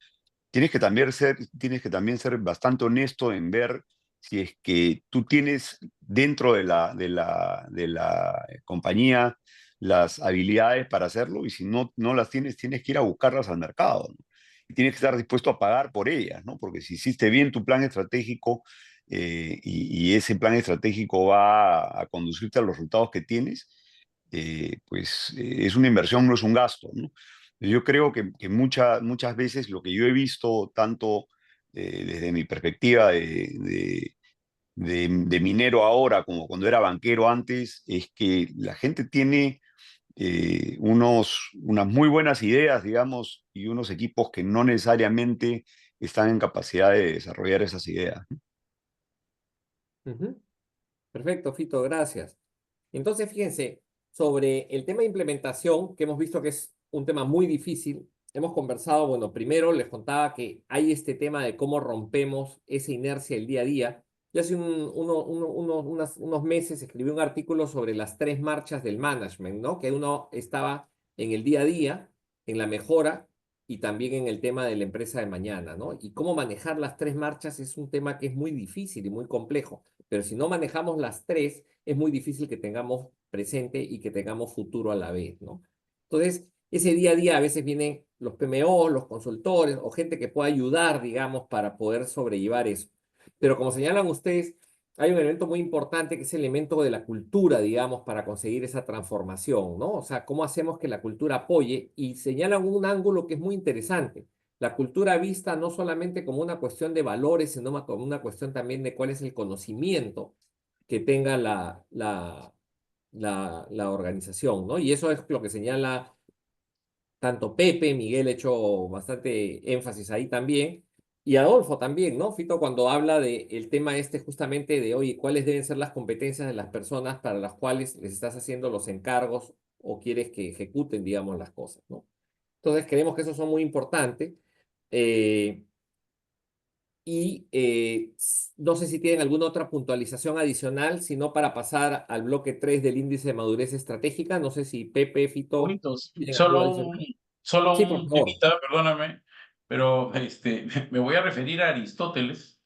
Speaker 4: tienes que también ser bastante honesto en ver si es que tú tienes dentro de la compañía las habilidades para hacerlo y si no las tienes, tienes que ir a buscarlas al mercado, ¿no? Y tienes que estar dispuesto a pagar por ellas, ¿no? Porque si hiciste bien tu plan estratégico y ese plan estratégico va a conducirte a los resultados que tienes, pues es una inversión, no es un gasto, ¿no? Yo creo que muchas veces lo que yo he visto, tanto desde mi perspectiva de minero ahora como cuando era banquero antes, es que la gente tiene unas muy buenas ideas, digamos, y unos equipos que no necesariamente están en capacidad de desarrollar esas ideas.
Speaker 1: Ujú. Perfecto, Fito, gracias. Entonces, fíjense, sobre el tema de implementación, que hemos visto que es un tema muy difícil, hemos conversado, bueno, primero les contaba que hay este tema de cómo rompemos esa inercia del día a día. Yo hace unos meses escribí un artículo sobre las 3 marchas del management, ¿no? Que uno estaba en el día a día, en la mejora y también en el tema de la empresa de mañana, ¿no? Y cómo manejar las 3 marchas es un tema que es muy difícil y muy complejo, pero si no manejamos las tres, es muy difícil que tengamos presente y que tengamos futuro a la vez, ¿no? Entonces, ese día a día a veces vienen los PMO, los consultores o gente que pueda ayudar, digamos, para poder sobrellevar eso. Pero como señalan ustedes, hay un elemento muy importante que es el elemento de la cultura, digamos, para conseguir esa transformación, ¿no? O sea, cómo hacemos que la cultura apoye y señalan un ángulo que es muy interesante. La cultura vista no solamente como una cuestión de valores, sino como una cuestión también de cuál es el conocimiento que tenga la organización, ¿no? Y eso es lo que señala tanto Pepe, Miguel ha hecho bastante énfasis ahí también, y Adolfo también, ¿no? Fito, cuando habla del tema este justamente de, oye, ¿cuáles deben ser las competencias de las personas para las cuales les estás haciendo los encargos o quieres que ejecuten, digamos, las cosas, ¿no? Entonces, creemos que esos son muy importantes. Eh, no sé si tienen alguna otra puntualización adicional, sino para pasar al bloque 3 del índice de madurez estratégica. No sé si Pepe, Fito,
Speaker 3: Momentos.
Speaker 1: tienen algo
Speaker 3: Solo un,
Speaker 1: adicional.
Speaker 3: solo
Speaker 1: Sí, por
Speaker 3: un
Speaker 1: favor.
Speaker 3: temita, perdóname, pero me voy a referir a Aristóteles,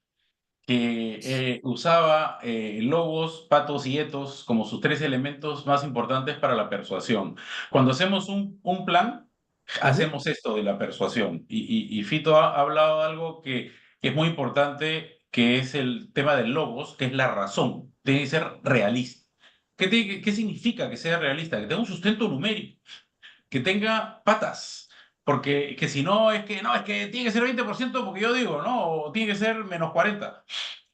Speaker 3: que usaba logos, patos y etos como sus 3 elementos más importantes para la persuasión. Cuando hacemos un plan,
Speaker 1: Ujú,
Speaker 3: hacemos esto de la persuasión. Y Fito ha hablado de algo que es muy importante, que es el tema del logos, que es la razón. Tiene que ser realista. ¿Qué significa que sea realista? Que tenga un sustento numérico, que tenga patas. Porque que si no es que no, es que tiene que ser 20% porque yo digo, no, o tiene que ser -40.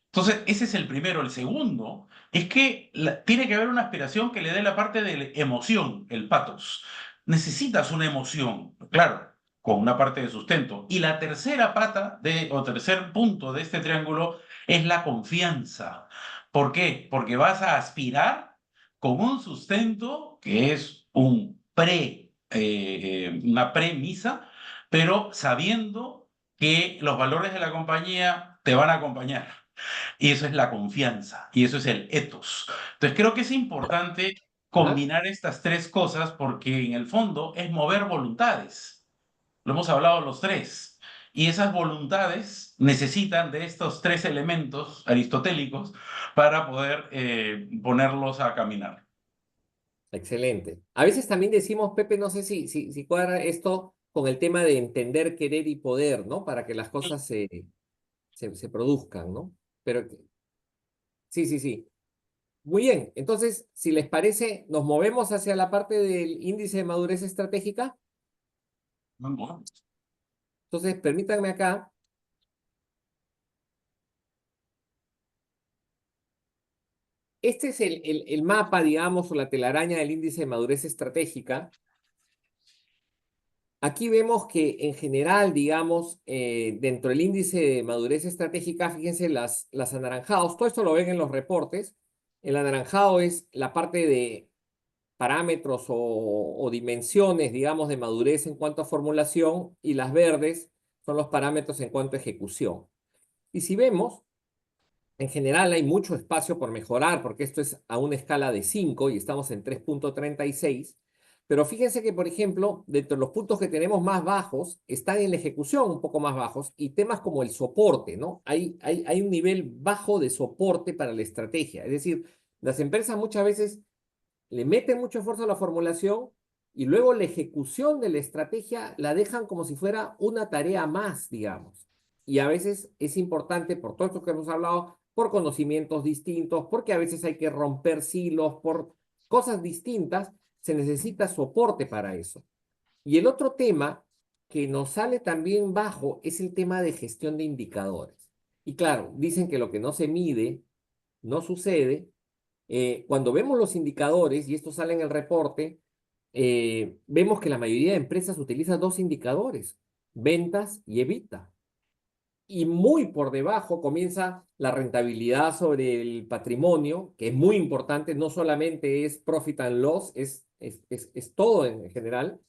Speaker 3: Entonces, ese es el primero. El segundo es que tiene que haber una aspiración que le dé la parte de la emoción, el patos. Necesitas una emoción, claro, con una parte de sustento. Y la tercera pata o tercer punto de este triángulo es la confianza. ¿Por qué? Porque vas a aspirar con un sustento que es una premisa, pero sabiendo que los valores de la compañía te van a acompañar. Y eso es la confianza, y eso es el ethos. Entonces creo que es importante
Speaker 1: ajá,
Speaker 3: combinar estas 3 cosas porque en el fondo es mover voluntades. Lo hemos hablado los 3. y esas voluntades necesitan de estos tres elementos aristotélicos para poder ponerlos a caminar.
Speaker 1: Excelente. A veces también decimos, Pepe, no sé si cuadra esto con el tema de entender, querer y poder, ¿no? Para que las cosas se produzcan, ¿no? Pero sí, sí, sí. Muy bien. Entonces, si les parece, nos movemos hacia la parte del índice de madurez estratégica. Entonces, permítanme acá. Este es el mapa, digamos, o la telaraña del índice de madurez estratégica. Aquí vemos que en general, digamos, dentro del índice de madurez estratégica, fíjense las anaranjados, todo esto lo ven en los reportes. El anaranjado es la parte de parámetros o dimensiones, digamos, de madurez en cuanto a formulación, y las verdes son los parámetros en cuanto a ejecución. Y si vemos, en general hay mucho espacio por mejorar, porque esto es a una escala de 5 y estamos en 3.36. Pero fíjense que, por ejemplo, dentro de los puntos que tenemos más bajos, están en la ejecución un poco más bajos, y temas como el soporte, ¿no? Hay un nivel bajo de soporte para la estrategia. Es decir, las empresas muchas veces le meten mucho esfuerzo a la formulación y luego la ejecución de la estrategia la dejan como si fuera una tarea más, digamos. Y a veces es importante, por todo esto que hemos hablado, por conocimientos distintos, porque a veces hay que romper silos, por cosas distintas, se necesita soporte para eso. Y el otro tema que nos sale también bajo es el tema de gestión de indicadores. Y claro, dicen que lo que no se mide no sucede. Cuando vemos los indicadores, y esto sale en el reporte, vemos que la mayoría de empresas utiliza dos indicadores, ventas y EBITDA. Y muy por debajo comienza la rentabilidad sobre el patrimonio, que es muy importante, no solamente es profit and loss, es todo en general,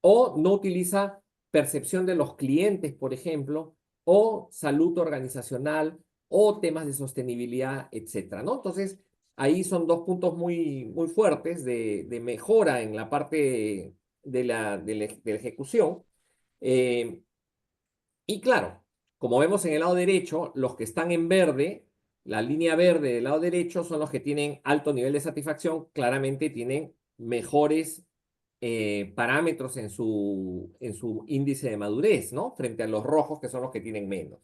Speaker 1: o no utiliza percepción de los clientes, por ejemplo, o salud organizacional, o temas de sostenibilidad, etcétera, ¿no? Entonces, ahí son dos puntos muy fuertes de mejora en la parte de la ejecución. Eh, y claro, como vemos en el lado derecho, los que están en verde, la línea verde del lado derecho son los que tienen alto nivel de satisfacción, claramente tienen mejores parámetros en su índice de madurez, ¿no? Frente a los rojos, que son los que tienen menos.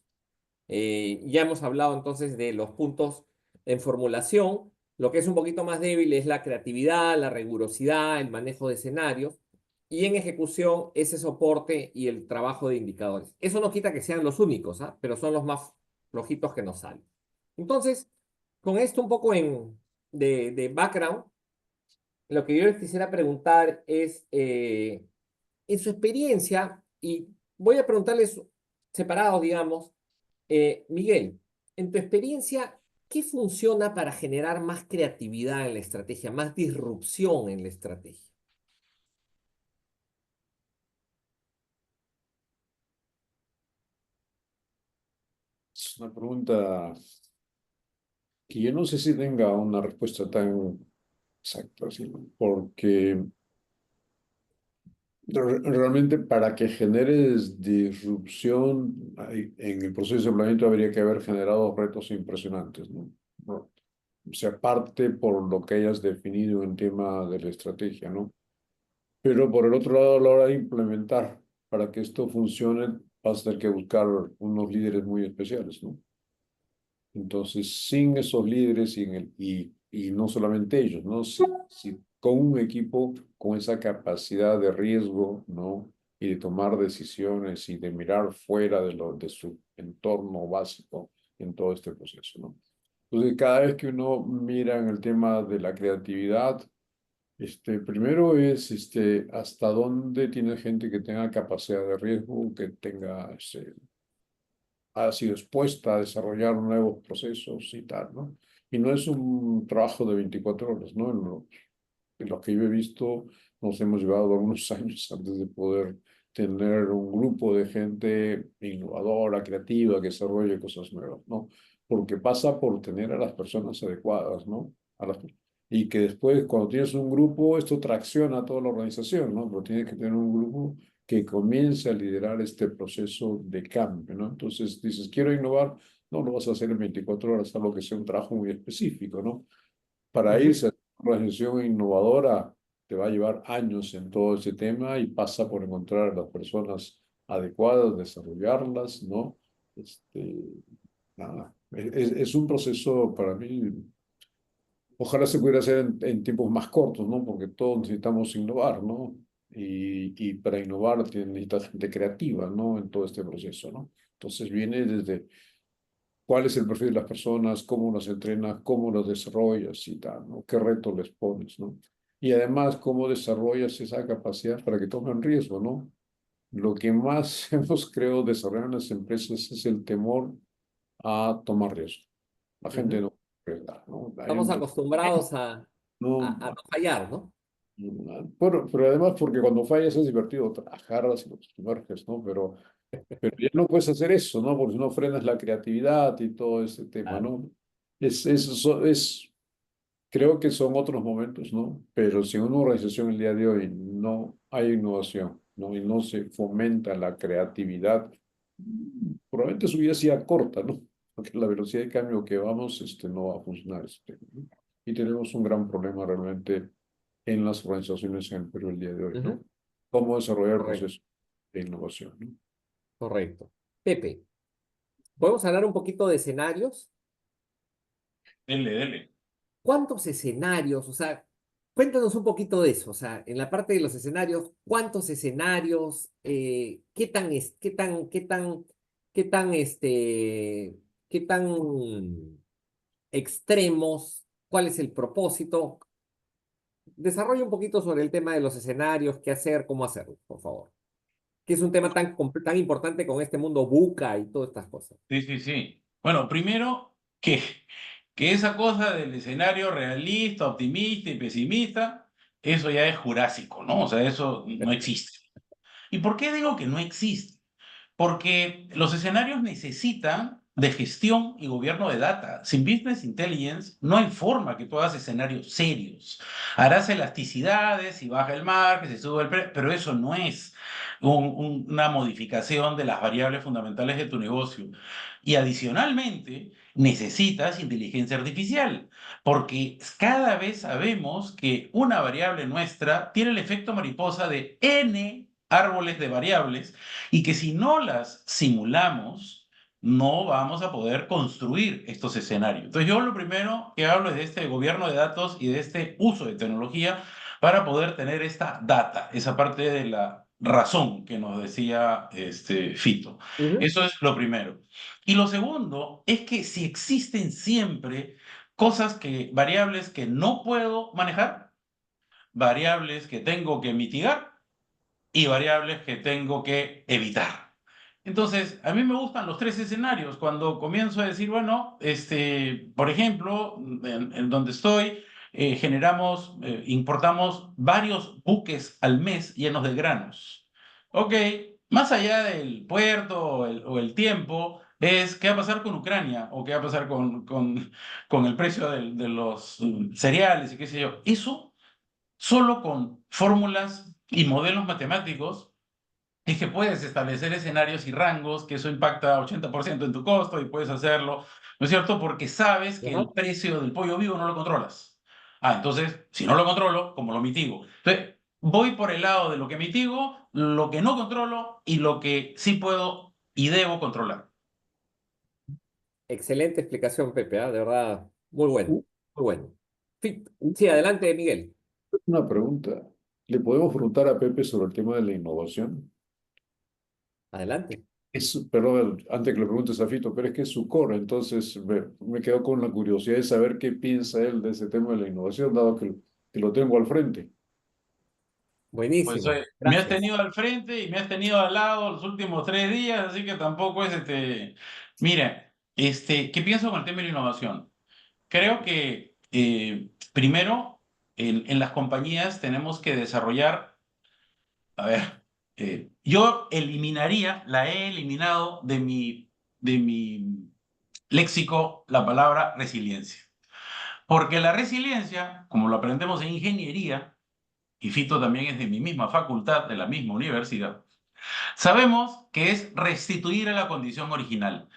Speaker 1: Ya hemos hablado entonces de los puntos en formulación. Lo que es un poquito más débil es la creatividad, la rigurosidad, el manejo de escenarios. Y en ejecución, ese soporte y el trabajo de indicadores. Eso no quita que sean los únicos, ¿ah? Pero son los más flojitos que nos salen. Entonces, con esto un poco de background, lo que yo les quisiera preguntar es, en su experiencia, y voy a preguntarles separados, digamos, Miguel, en tu experiencia, ¿qué funciona para generar más creatividad en la estrategia, más disrupción en la estrategia?
Speaker 2: Es una pregunta que yo no sé si tenga una respuesta tan exacta, ¿sí? Porque realmente para que generes disrupción en el proceso de planeamiento habría que haber generado retos impresionantes, ¿no? No, o sea, parte por lo que hayas definido en tema de la estrategia, ¿no? Pero por el otro lado, a la hora de implementar, para que esto funcione, vas a tener que buscar unos líderes muy especiales, ¿no? Entonces, sin esos líderes y no solamente ellos, ¿no? Si con un equipo con esa capacidad de riesgo, ¿no? Y de tomar decisiones y de mirar fuera de su entorno básico en todo este proceso, ¿no? Entonces, cada vez que uno mira en el tema de la creatividad, primero es hasta dónde tiene gente que tenga capacidad de riesgo, que tenga ha sido expuesta a desarrollar nuevos procesos y tal, ¿no? Y no es un trabajo de 24 horas, ¿no? En lo que yo he visto, nos hemos llevado algunos años antes de poder tener un grupo de gente innovadora, creativa, que desarrolle cosas nuevas, ¿no? Porque pasa por tener a las personas adecuadas, ¿no? Y que después, cuando tienes un grupo, esto tracciona a toda la organización, ¿no? Pero tienes que tener un grupo que comience a liderar este proceso de cambio, ¿no? Entonces dices, quiero innovar, no lo vas a hacer en 24 horas, algo que sea un trabajo muy específico, ¿no? Para
Speaker 1: Ujú.
Speaker 2: irse a una organización innovadora te va a llevar años en todo ese tema y pasa por encontrar a las personas adecuadas, desarrollarlas, ¿no? Este, nada, es un proceso para mí, ojalá se pudiera hacer en tiempos más cortos, ¿no? Porque todos necesitamos innovar, ¿no? Y para innovar necesitas gente creativa, ¿no? En todo este proceso, ¿no? Entonces viene desde cuál es el perfil de las personas, cómo los entrenas, cómo los desarrollas y tal, ¿no? ¿Qué retos les pones, ¿no? Y además, cómo desarrollas esa capacidad para que tomen riesgo, ¿no? Lo que más hemos, creo, desarrollado en las empresas es el temor a tomar riesgo. La gente
Speaker 1: Ujú.
Speaker 2: no puede dar, ¿no? Hay
Speaker 1: Estamos acostumbrados
Speaker 2: no,
Speaker 1: a no fallar, ¿no?
Speaker 2: pero además porque cuando fallas es divertido trabajar y los sumerges, ¿no? Pero ya no puedes hacer eso, ¿no? Porque si no frenas la creatividad y todo ese tema,
Speaker 1: Claro.
Speaker 2: ¿no? Creo que son otros momentos, ¿no? Pero si en una organización el día de hoy no hay innovación, ¿no? Y no se fomenta la creatividad, probablemente su vida sea corta, ¿no? Porque la velocidad de cambio que vamos, no va a funcionar, ¿no? Y tenemos un gran problema realmente en las organizaciones en el Perú el día de hoy,
Speaker 1: Ujú.
Speaker 2: ¿no? Cómo desarrollar
Speaker 1: Correcto,
Speaker 2: procesos de innovación, ¿no?
Speaker 1: correcto. Pepe, ¿podemos hablar un poquito de escenarios?
Speaker 3: Dele, dele.
Speaker 1: ¿Cuántos escenarios? O sea, cuéntanos un poquito de eso. O sea, en la parte de los escenarios, ¿cuántos escenarios? ¿Qué tan, qué tan, qué tan extremos? ¿Cuál es el propósito? Desarrolla un poquito sobre el tema de los escenarios, qué hacer, cómo hacerlo, por favor. Que es un tema tan, tan importante con este mundo buca y todas estas cosas.
Speaker 3: Sí, sí, sí. Bueno, primero que esa cosa del escenario realista, optimista y pesimista, eso ya es jurásico, ¿no? O sea, eso no existe. ¿Y por qué digo que no existe? Porque los escenarios necesitan de gestión y gobierno de data. Sin Business Intelligence no hay forma que tú hagas escenarios serios. Harás elasticidades, si baja el mar, que se sube el precio, pero eso no es una modificación de las variables fundamentales de tu negocio. Y adicionalmente, necesitas inteligencia artificial, porque cada vez sabemos que una variable nuestra tiene el efecto mariposa de n árboles de variables y que si no las simulamos, no vamos a poder construir estos escenarios. Entonces yo lo primero que hablo es de este gobierno de datos y de este uso de tecnología para poder tener esta data, esa parte de la razón que nos decía Fito.
Speaker 1: Ujú.
Speaker 3: Eso es lo primero. Y lo segundo es que si existen siempre variables que no puedo manejar, variables que tengo que mitigar, y variables que tengo que evitar. Entonces, a mí me gustan los tres escenarios. Cuando comienzo a decir, bueno, por ejemplo, en donde estoy, importamos varios buques al mes llenos de granos. Ok, más allá del puerto o el tiempo, es qué va a pasar con Ucrania o qué va a pasar con el precio de los cereales y qué sé yo. Eso solo con fórmulas y modelos matemáticos es que puedes establecer escenarios y rangos, que eso impacta 80% en tu costo y puedes hacerlo, ¿no es cierto? Porque sabes que
Speaker 1: Ajá.
Speaker 3: el precio del pollo vivo no lo controlas. Ah, entonces, si no lo controlo, ¿cómo lo mitigo? Entonces, voy por el lado de lo que mitigo, lo que no controlo y lo que sí puedo y debo controlar.
Speaker 1: Excelente explicación, Pepe, ¿ah? De verdad, muy bueno,
Speaker 2: U-
Speaker 1: muy bueno. Sí, sí, adelante, Miguel.
Speaker 2: Una pregunta. ¿Le podemos preguntar a Pepe sobre el tema de la innovación?
Speaker 1: Adelante.
Speaker 2: Perdón, antes que le preguntes a Fito, pero es que es su core, entonces me quedo con la curiosidad de saber qué piensa él de ese tema de la innovación, dado que lo tengo al frente.
Speaker 3: Pues
Speaker 1: Buenísimo.
Speaker 3: me has
Speaker 1: Gracias.
Speaker 3: tenido al frente y me has tenido al lado los últimos 3 días, así que tampoco es Mira, ¿qué pienso con el tema de la innovación? Creo que primero en las compañías tenemos que desarrollar, a ver, yo la he eliminado de mi léxico la palabra resiliencia. Porque la resiliencia, como lo aprendemos en ingeniería, y Fito también es de mi misma facultad, de la misma universidad, Sabemos que es restituir a la condición original.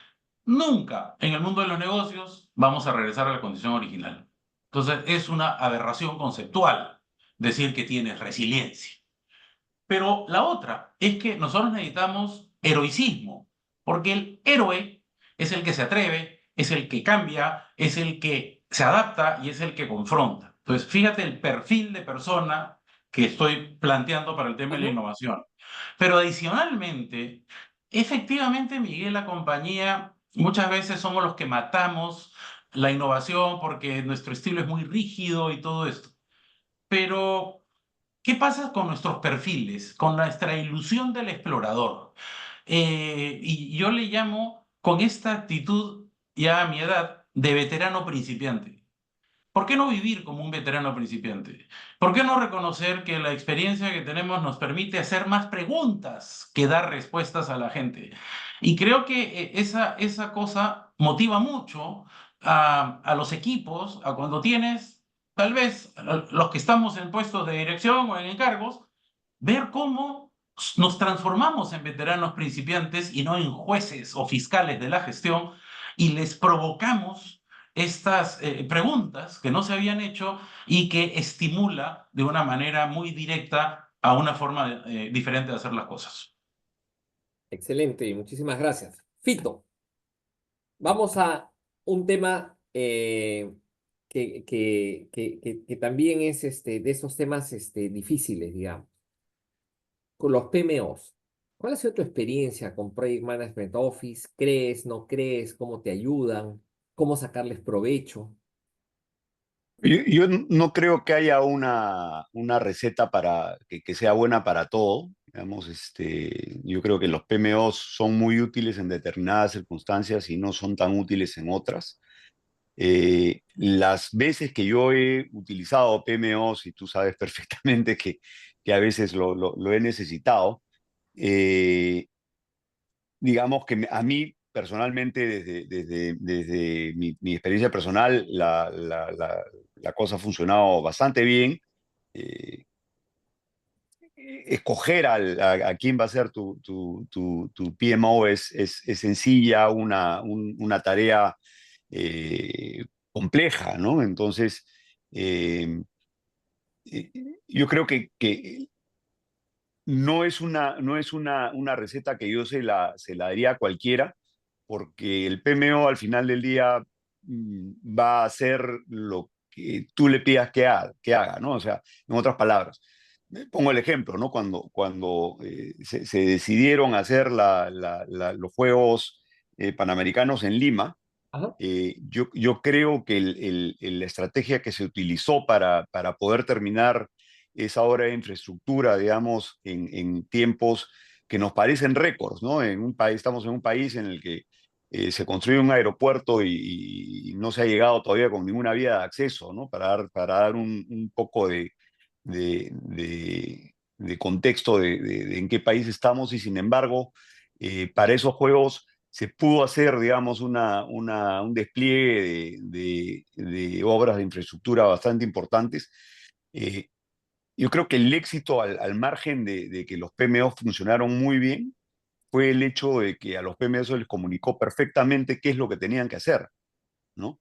Speaker 3: Nunca en el mundo de los negocios vamos a regresar a la condición original. Entonces es una aberración conceptual decir que tienes resiliencia. Pero la otra es que nosotros necesitamos heroicismo, porque el héroe es el que se atreve, es el que cambia, es el que se adapta y es el que confronta. Entonces, fíjate el perfil de persona que estoy planteando para el tema de la
Speaker 1: Ujú.
Speaker 3: innovación. Pero adicionalmente, efectivamente, Miguel, la compañía, muchas veces somos los que matamos la innovación porque nuestro estilo es muy rígido y todo esto. Pero ¿qué pasa con nuestros perfiles, con nuestra ilusión del explorador? Y yo le llamo con esta actitud, ya a mi edad, de veterano principiante. ¿Por qué no vivir como un veterano principiante? ¿Por qué no reconocer que la experiencia que tenemos nos permite hacer más preguntas que dar respuestas a la gente? Y creo que esa cosa motiva mucho a los equipos, a cuando tienes, tal vez, los que estamos en puestos de dirección o en encargos, ver cómo nos transformamos en veteranos principiantes y no en jueces o fiscales de la gestión y les provocamos estas preguntas que no se habían hecho y que estimula de una manera muy directa a una forma diferente de hacer las cosas.
Speaker 1: Excelente, muchísimas gracias. Fito, vamos a un tema que también es de esos temas difíciles, digamos, con los PMOs. ¿Cuál ha sido tu experiencia con Project Management Office? ¿Crees, no crees? ¿Cómo te ayudan? ¿Cómo sacarles provecho?
Speaker 4: Yo no creo que haya una receta para que sea buena para todo. Digamos, yo creo que los PMOs son muy útiles en determinadas circunstancias y no son tan útiles en otras. Las veces que yo he utilizado PMOs, y tú sabes perfectamente que a veces lo he necesitado, eh, digamos que a mí personalmente, desde mi experiencia personal, la cosa ha funcionado bastante bien. Eh, Escoger a quién va a ser tu PMO es sencilla, una tarea compleja, ¿no? Entonces, eh, eh, yo creo que no es una receta que yo se la daría a cualquiera, porque el PMO al final del día va a hacer lo que tú le pidas que haga, ¿no? O sea, en otras palabras, pongo el ejemplo, ¿no? Cuando se decidieron hacer los Juegos Panamericanos en Lima,
Speaker 1: Ajá.
Speaker 4: yo creo que la estrategia que se utilizó para poder terminar esa obra de infraestructura, digamos, en tiempos que nos parecen récords, ¿no? Estamos en un país en el que se construye un aeropuerto y no se ha llegado todavía con ninguna vía de acceso, ¿no? Para dar un poco de contexto de en qué país estamos y sin embargo, para esos juegos se pudo hacer, digamos, un despliegue de obras de infraestructura bastante importantes. Eh, yo creo que el éxito al margen de que los PMO funcionaron muy bien fue el hecho de que a los PMO se les comunicó perfectamente qué es lo que tenían que hacer, ¿no?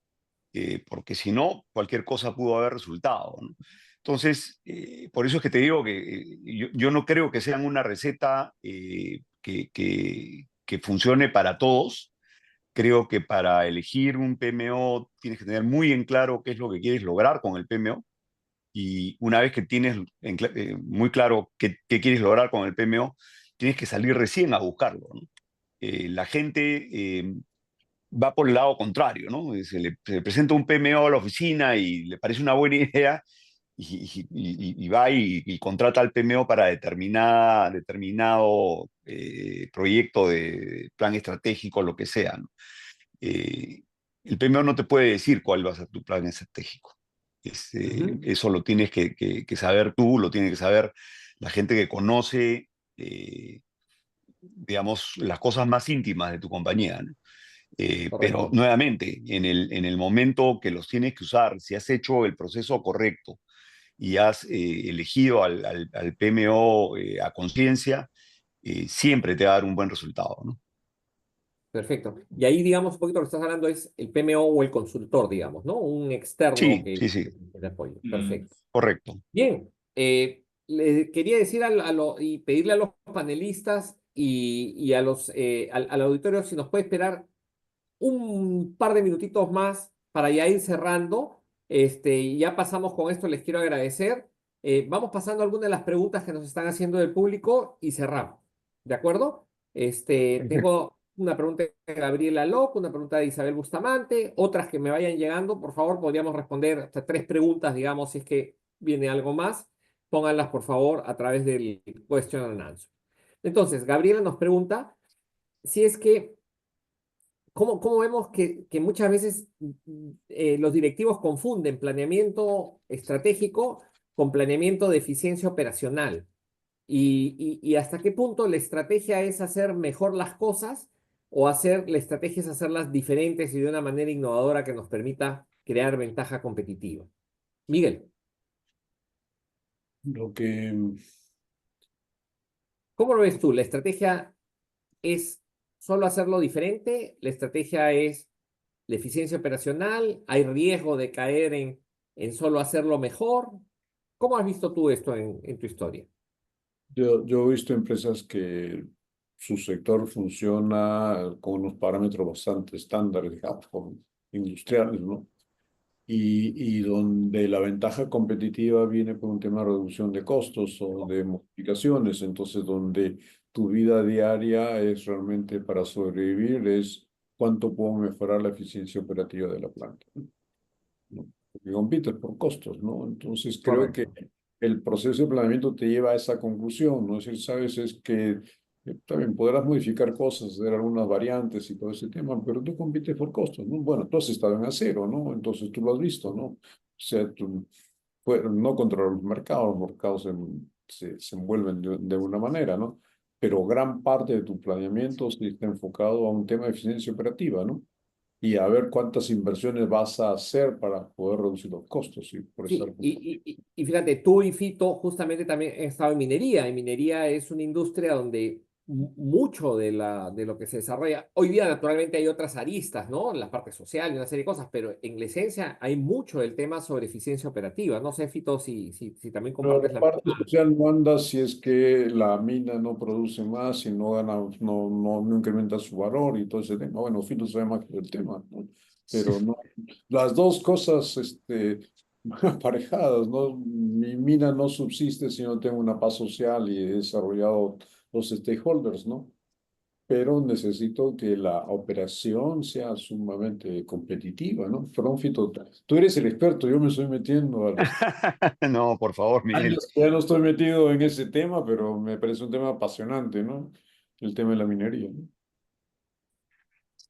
Speaker 4: Porque si no, cualquier cosa pudo haber resultado, ¿no? Entonces, por eso es que te digo que yo no creo que sean una receta que funcione para todos. Creo que para elegir un PMO tienes que tener muy en claro qué es lo que quieres lograr con el PMO. Y una vez que tienes muy claro qué quieres lograr con el PMO, tienes que salir recién a buscarlo, ¿no? La gente va por el lado contrario, ¿no? Se le presenta un PMO a la oficina y le parece una buena idea y va y contrata al PMO para determinado proyecto de plan estratégico, lo que sea, ¿no? Eh, el PMO no te puede decir cuál va a ser tu plan estratégico.
Speaker 1: Ujú.
Speaker 4: Eso lo tienes que saber tú, lo tiene que saber la gente que conoce, digamos, las cosas más íntimas de tu compañía, ¿no? Pero
Speaker 1: Correcto.
Speaker 4: nuevamente, en el momento que los tienes que usar, si has hecho el proceso correcto y has elegido al PMO a conciencia, siempre te va a dar un buen resultado, ¿no?
Speaker 1: Perfecto. Y ahí, digamos, un poquito lo que estás hablando es el PMO o el consultor, digamos, ¿no? Un externo
Speaker 4: Sí,
Speaker 1: que,
Speaker 4: sí, sí,
Speaker 1: que te apoye.
Speaker 3: Mm.
Speaker 1: Perfecto.
Speaker 4: correcto.
Speaker 1: Bien, le quería decir y pedirle a los panelistas y a al auditorio si nos puede esperar un par de minutitos más para ya ir cerrando. Y ya pasamos con esto, les quiero agradecer. Vamos pasando algunas de las preguntas que nos están haciendo del público y cerramos. ¿De acuerdo?
Speaker 2: Perfecto.
Speaker 1: Tengo una pregunta de Gabriela Locke, una pregunta de Isabel Bustamante, otras que me vayan llegando. Por favor, podríamos responder hasta 3 preguntas, digamos, si es que viene algo más. Pónganlas, por favor, a través del question and answer. Entonces, Gabriela nos pregunta si es que ¿cómo vemos que muchas veces los directivos confunden planeamiento estratégico con planeamiento de eficiencia operacional? Y hasta qué punto la estrategia es hacer mejor las cosas o la estrategia es hacerlas diferentes y de una manera innovadora que nos permita crear ventaja competitiva? Miguel,
Speaker 2: Lo que
Speaker 1: ¿cómo lo ves tú? ¿La estrategia es solo hacerlo diferente? ¿La estrategia es la eficiencia operacional? ¿Hay riesgo de caer en solo hacerlo mejor? ¿Cómo has visto tú esto en tu historia?
Speaker 2: yo he visto empresas que su sector funciona con unos parámetros bastante estándares, digamos, como industriales, ¿no? Y donde la ventaja competitiva viene por un tema de reducción de costos o de modificaciones, entonces donde tu vida diaria es realmente para sobrevivir, es cuánto puedo mejorar la eficiencia operativa de la planta, ¿no? Porque compites por costos, ¿no? Entonces creo que
Speaker 1: Correcto.
Speaker 2: el proceso de planeamiento te lleva a esa conclusión, ¿no? Es decir, sabes, es que también podrás modificar cosas, hacer algunas variantes y todo ese tema, pero tú compites por costos, ¿no? Bueno, tú has estado en acero, ¿no? Entonces tú lo has visto, ¿no? O sea, tú, no controlas los mercados se envuelven de una manera, ¿no? Pero gran parte de tu planeamiento sí está enfocado a un tema de eficiencia operativa, ¿no? Y a ver cuántas inversiones vas a hacer para poder reducir los costos y por estar
Speaker 1: Sí, y fíjate, tú y Fito justamente también han estado en minería. Y minería es una industria donde mucho de lo que se desarrolla, hoy día naturalmente hay otras aristas, ¿no? La parte social y una serie de cosas, pero en la esencia hay mucho del tema sobre eficiencia operativa. No sé, Fito, si también
Speaker 2: Pero
Speaker 1: compartes
Speaker 2: la
Speaker 1: la
Speaker 2: parte
Speaker 1: misma.
Speaker 2: social no anda si es que la mina no produce más y no gana, no incrementa su valor y todo ese tema. Bueno, Fito sabe más del tema, ¿no? Pero no, las dos cosas, aparejadas, ¿no? Mi mina no subsiste si no tengo una paz social y he desarrollado los stakeholders, ¿no? Pero necesito que la operación sea sumamente competitiva, ¿no? Perdón, Fito, tú eres el experto, yo me estoy metiendo a los
Speaker 4: No, por favor, Miguel.
Speaker 2: años que ya no estoy metido en ese tema, pero me parece un tema apasionante, ¿no? El tema de la minería, ¿no?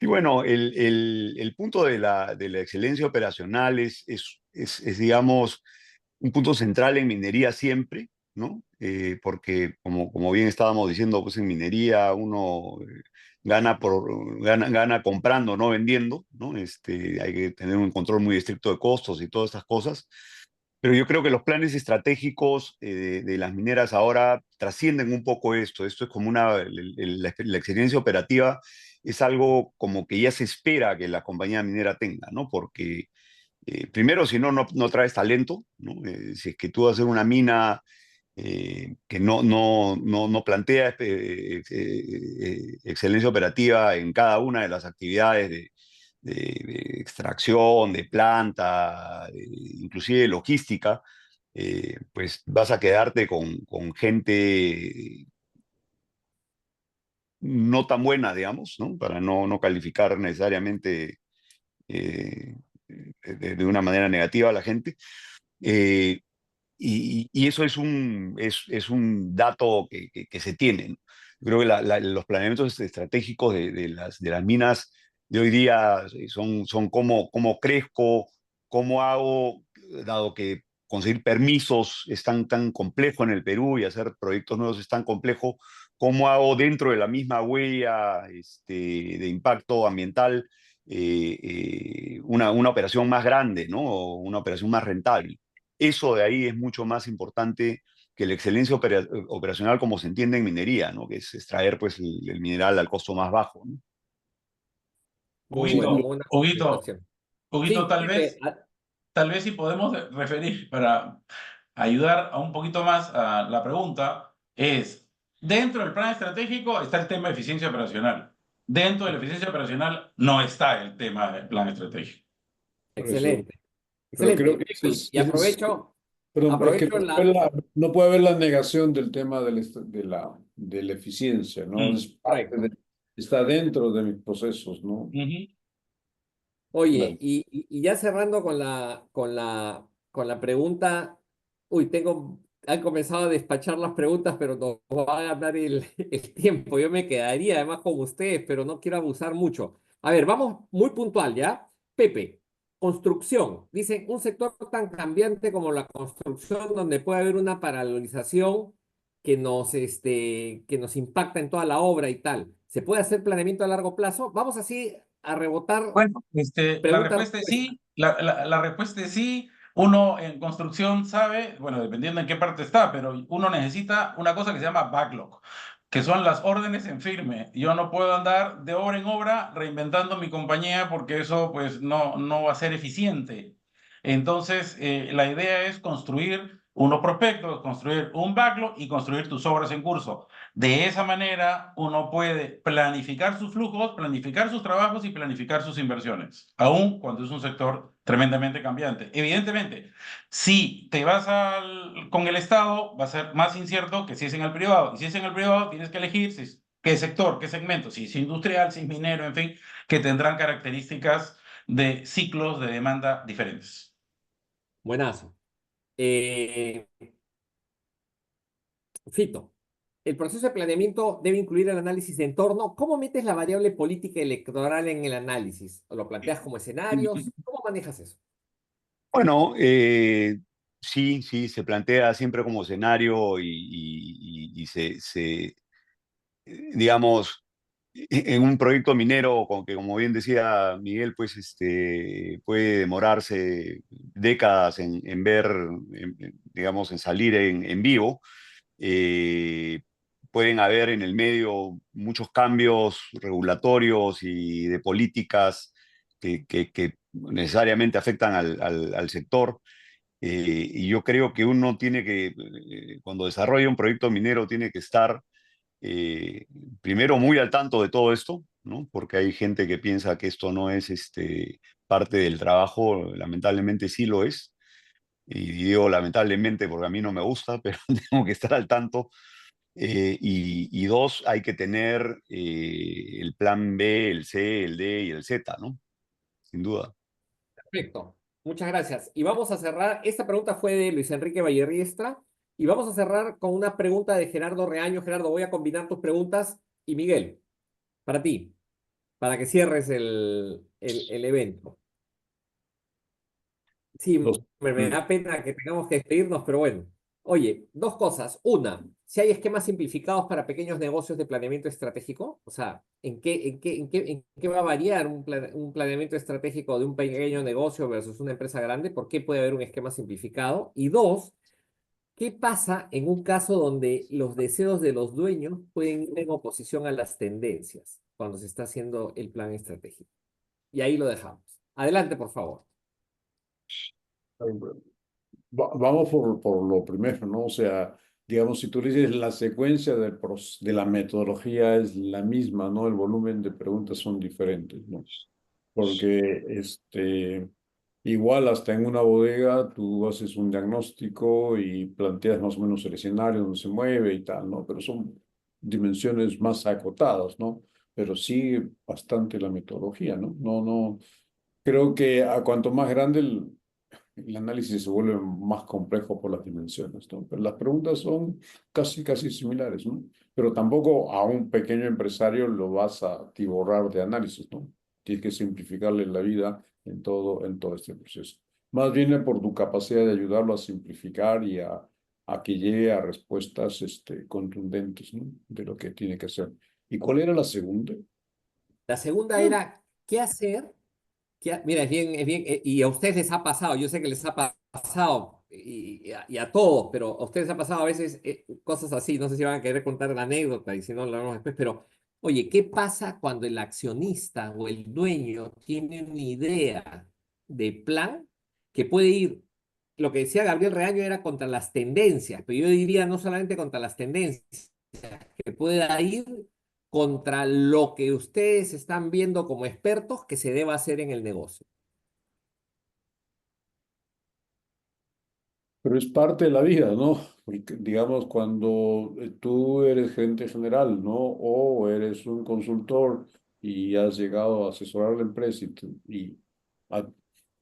Speaker 4: Y bueno, el punto de la excelencia operacional digamos, un punto central en minería siempre, ¿no? Porque como bien estábamos diciendo, pues en minería uno gana comprando, no vendiendo, ¿no? Hay que tener un control muy estricto de costos y todas estas cosas. Pero yo creo que los planes estratégicos de las mineras ahora trascienden un poco esto. Esto es como la experiencia operativa es algo como que ya se espera que la compañía minera tenga, ¿no? Porque primero, si no traes talento, ¿no? Si es que tú vas a hacer una mina que no plantea excelencia operativa en cada una de las actividades de extracción, de planta, inclusive logística, pues vas a quedarte con gente no tan buena, digamos, ¿no? Para no calificar necesariamente eh, de una manera negativa a la gente. Eh, y eso es un dato que se tiene, ¿no? Yo creo que los planeamientos estratégicos de las minas de hoy día son cómo crezco, cómo hago, dado que conseguir permisos es tan complejo en el Perú y hacer proyectos nuevos es tan complejo, cómo hago dentro de la misma huella de impacto ambiental una operación más grande, ¿no? O una operación más rentable. Eso de ahí es mucho más importante que la excelencia operacional como se entiende en minería, ¿no? Que es extraer pues, el mineral al costo más bajo, ¿no?
Speaker 1: Muy
Speaker 2: Sí,
Speaker 1: bueno,
Speaker 3: Huguito,
Speaker 1: muy buena
Speaker 3: Huguito,
Speaker 1: argumentación.
Speaker 3: Huguito,
Speaker 1: Sí,
Speaker 3: tal
Speaker 1: Pepe,
Speaker 3: vez, tal vez si podemos referir para ayudar a un poquito más a la pregunta, es, dentro del plan estratégico está el tema de eficiencia operacional. Dentro de la eficiencia operacional no está el tema del plan estratégico.
Speaker 2: por eso.
Speaker 1: excelente,
Speaker 2: Pero creo
Speaker 1: excelente.
Speaker 2: que eso
Speaker 1: Y aprovecho,
Speaker 2: perdón, pero es que
Speaker 1: aprovecho la...
Speaker 2: no puede haber la negación del tema de la eficiencia, ¿no?
Speaker 3: Mm,
Speaker 2: Es parte
Speaker 1: Correcto.
Speaker 2: está dentro de mis procesos, ¿no?
Speaker 3: ujú.
Speaker 1: Oye,
Speaker 2: Claro.
Speaker 1: y ya cerrando con la pregunta, uy, han comenzado a despachar las preguntas, pero nos va a ganar el tiempo. Yo me quedaría además con ustedes, pero no quiero abusar mucho. A ver, vamos muy puntual, ¿ya? Pepe, construcción. Dicen, un sector tan cambiante como la construcción, donde puede haber una paralización que nos impacta en toda la obra y tal. ¿Se puede hacer planeamiento a largo plazo? Vamos así a rebotar.
Speaker 3: Bueno, la respuesta es
Speaker 1: Pregunta-respuesta.
Speaker 3: sí, la respuesta es sí. Uno en construcción sabe, bueno, dependiendo en qué parte está, pero uno necesita una cosa que se llama backlog, que son las órdenes en firme. Yo no puedo andar de obra en obra reinventando mi compañía porque eso pues no va a ser eficiente. Entonces, la idea es construir unos prospectos, construir un backlog y construir tus obras en curso. De esa manera, uno puede planificar sus flujos, planificar sus trabajos y planificar sus inversiones, aun cuando es un sector tremendamente cambiante. Evidentemente, si te vas con el Estado, va a ser más incierto que si es en el privado. Y si es en el privado, tienes que elegir qué sector, qué segmento, si es industrial, si es minero, en fin, que tendrán características de ciclos de demanda diferentes.
Speaker 1: Buenazo. Eh, Fito, el proceso de planeamiento debe incluir el análisis de entorno. ¿Cómo metes la variable política electoral en el análisis? ¿Lo planteas como escenarios? ¿Cómo manejas eso?
Speaker 4: Bueno, sí, sí, se plantea siempre como escenario y digamos, en un proyecto minero, que como bien decía Miguel, pues puede demorarse décadas en ver, digamos, en salir en vivo. Eh, Pueden haber en el medio muchos cambios regulatorios y de políticas que necesariamente afectan al sector. Y yo creo que uno tiene que, cuando desarrolla un proyecto minero, tiene que estar eh, primero muy al tanto de todo esto, ¿no? Porque hay gente que piensa que esto no es parte del trabajo, lamentablemente sí lo es. Y digo lamentablemente porque a mí no me gusta, pero tengo que estar al tanto. Y dos, hay que tener el plan B, el C, el D y el Z, ¿no? Sin duda.
Speaker 1: Perfecto. Muchas gracias. Y vamos a cerrar. Esta pregunta fue de Luis Enrique Vallerriestra. Y vamos a cerrar con una pregunta de Gerardo Reaño. Gerardo, voy a combinar tus preguntas. Y Miguel, para ti, para que cierres el evento. Sí,
Speaker 2: Los-
Speaker 1: me da pena que tengamos que despedirnos, pero bueno. Oye, dos cosas. Una, si hay esquemas simplificados para pequeños negocios de planeamiento estratégico, o sea, ¿en qué va a variar un planeamiento estratégico de un pequeño negocio versus una empresa grande? ¿Por qué puede haber un esquema simplificado? Y dos, ¿qué pasa en un caso donde los deseos de los dueños pueden ir en oposición a las tendencias cuando se está haciendo el plan estratégico? Y ahí lo dejamos. Adelante, por favor.
Speaker 2: Vamos por lo primero, ¿no? O sea, digamos, si tú dices la secuencia de la metodología es la misma, ¿no? El volumen de preguntas son diferentes, ¿no? Porque igual hasta en una bodega tú haces un diagnóstico y planteas más o menos el escenario donde se mueve y tal, ¿no? Pero son dimensiones más acotadas, ¿no? Pero sí bastante la metodología, ¿no? No, creo que a cuanto más grande el análisis se vuelve más complejo por las dimensiones, ¿no? Pero las preguntas son casi similares, ¿no? Pero tampoco a un pequeño empresario lo vas a atiborrar de análisis, ¿no? Tienes que simplificarle la vida en todo este proceso. Más bien por tu capacidad de ayudarlo a simplificar y a que llegue a respuestas contundentes, ¿no? De lo que tiene que hacer. ¿Y cuál era la segunda?
Speaker 1: La segunda era, ¿qué hacer? Mira, es bien, y a ustedes les ha pasado, yo sé que les ha pasado, y a todos, pero a ustedes ha pasado a veces cosas así, no sé si van a querer contar la anécdota y si no, lo hablamos después, pero oye, ¿qué pasa cuando el accionista o el dueño tiene una idea de plan que puede ir, lo que decía Gabriel Reaño era contra las tendencias, pero yo diría no solamente contra las tendencias, que pueda ir contra lo que ustedes están viendo como expertos que se deba hacer en el negocio?
Speaker 2: Pero es parte de la vida, ¿no? Porque, digamos, cuando tú eres gerente general, ¿no? O eres un consultor y has llegado a asesorar a la empresa a-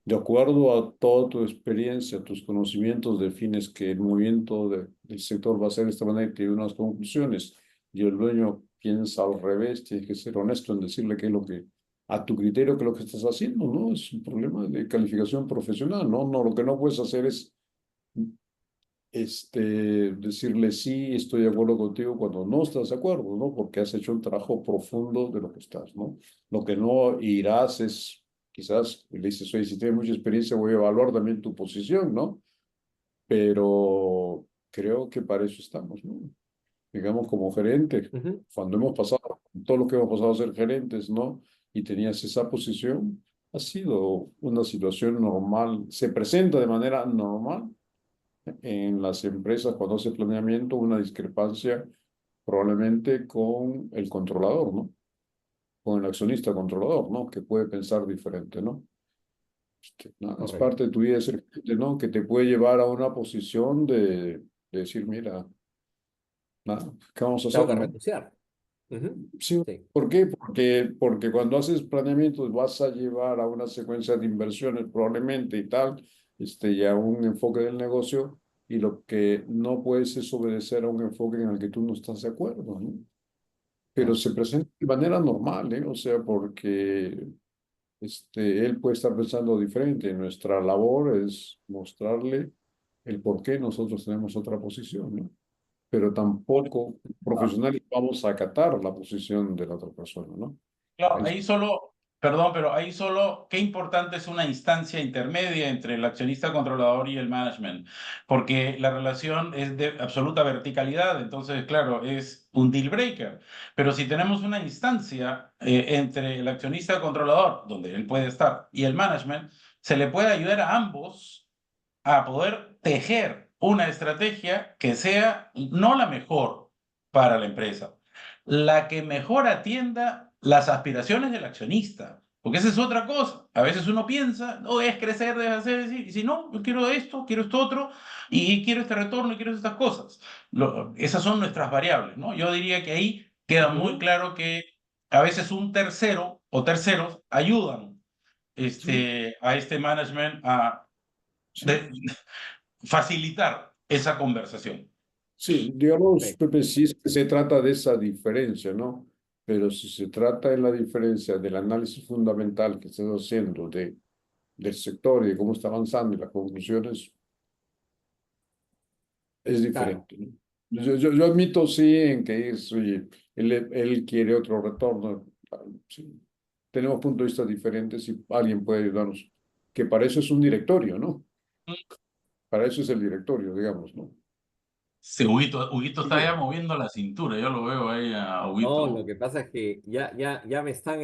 Speaker 2: de acuerdo a toda tu experiencia, tus conocimientos, defines que el movimiento del sector va a ser de esta manera y tiene unas conclusiones y el dueño piensa al revés, tienes que ser honesto en decirle qué es lo que, a tu criterio, qué es lo que estás haciendo, ¿no? Es un problema de calificación profesional, ¿no? No, lo que no puedes hacer es decirle sí, estoy de acuerdo contigo cuando no estás de acuerdo, ¿no? Porque has hecho un trabajo profundo de lo que estás, ¿no? Lo que no irás es, quizás, le dices, oye, si tienes mucha experiencia, voy a evaluar también tu posición, ¿no? Pero creo que para eso estamos, ¿no? Digamos, como gerente,
Speaker 1: Ujú.
Speaker 2: cuando hemos pasado, todo lo que hemos pasado a ser gerentes, ¿no? Y tenías esa posición, ha sido una situación normal, se presenta de manera normal en las empresas cuando hace planeamiento una discrepancia probablemente con el controlador, ¿no? Con el accionista controlador, ¿no? Que puede pensar diferente, ¿no? Nada, es
Speaker 1: Correcto.
Speaker 2: parte de tu vida de ser cliente, ¿no? Que te puede llevar a una posición de decir, mira, nada, ¿qué vamos a
Speaker 1: Tengo
Speaker 2: hacer,
Speaker 1: que
Speaker 2: no?
Speaker 1: renunciar. Ujú.
Speaker 2: Sí,
Speaker 1: Sí,
Speaker 2: ¿por qué? Porque cuando haces planeamiento vas a llevar a una secuencia de inversiones probablemente y tal, y a un enfoque del negocio, y lo que no puedes es obedecer a un enfoque en el que tú no estás de acuerdo, ¿no? Pero
Speaker 1: claro.
Speaker 2: se presenta de manera normal, ¿eh? O sea, porque él puede estar pensando diferente. Nuestra labor es mostrarle el por qué nosotros tenemos otra posición, ¿no? Pero tampoco profesionales vamos a acatar la posición de la otra persona, ¿no?
Speaker 3: Claro,
Speaker 2: Ahí
Speaker 3: ahí solo, perdón, pero ahí solo, qué importante es una instancia intermedia entre el accionista controlador y el management, porque la relación es de absoluta verticalidad, entonces, claro, es un deal breaker. Pero si tenemos una instancia entre el accionista controlador, donde él puede estar, y el management, se le puede ayudar a ambos a poder tejer una estrategia que sea no la mejor para la empresa, la que mejor atienda las aspiraciones del accionista. Porque esa es otra cosa. A veces uno piensa, no, es crecer, debe hacer, y si no, yo quiero esto otro, y quiero este retorno, y quiero estas cosas. Esas son nuestras variables, ¿no? Yo diría que ahí queda muy
Speaker 1: Ujú.
Speaker 3: claro que a veces un tercero o terceros ayudan
Speaker 2: sí,
Speaker 3: a este management a
Speaker 2: sí.
Speaker 3: de facilitar esa conversación.
Speaker 2: Sí, digamos,
Speaker 1: Perfecto.
Speaker 2: Pepe, sí es que se trata de esa diferencia, ¿no? Pero si se trata de la diferencia del análisis fundamental que estás haciendo del sector y de cómo está avanzando y las conclusiones, es
Speaker 1: Claro.
Speaker 2: diferente, ¿no? Yo admito, sí, en que es, oye, él quiere otro retorno. Sí. Tenemos puntos de vista diferentes y alguien puede ayudarnos. Que para eso es un directorio, ¿no? Para eso es el directorio, digamos, ¿no?
Speaker 3: Sí, Huguito
Speaker 1: Sí,
Speaker 3: está ya
Speaker 1: sí.
Speaker 3: moviendo la cintura, yo lo veo ahí a
Speaker 1: No, lo
Speaker 3: Huguito.
Speaker 1: que pasa es que ya me están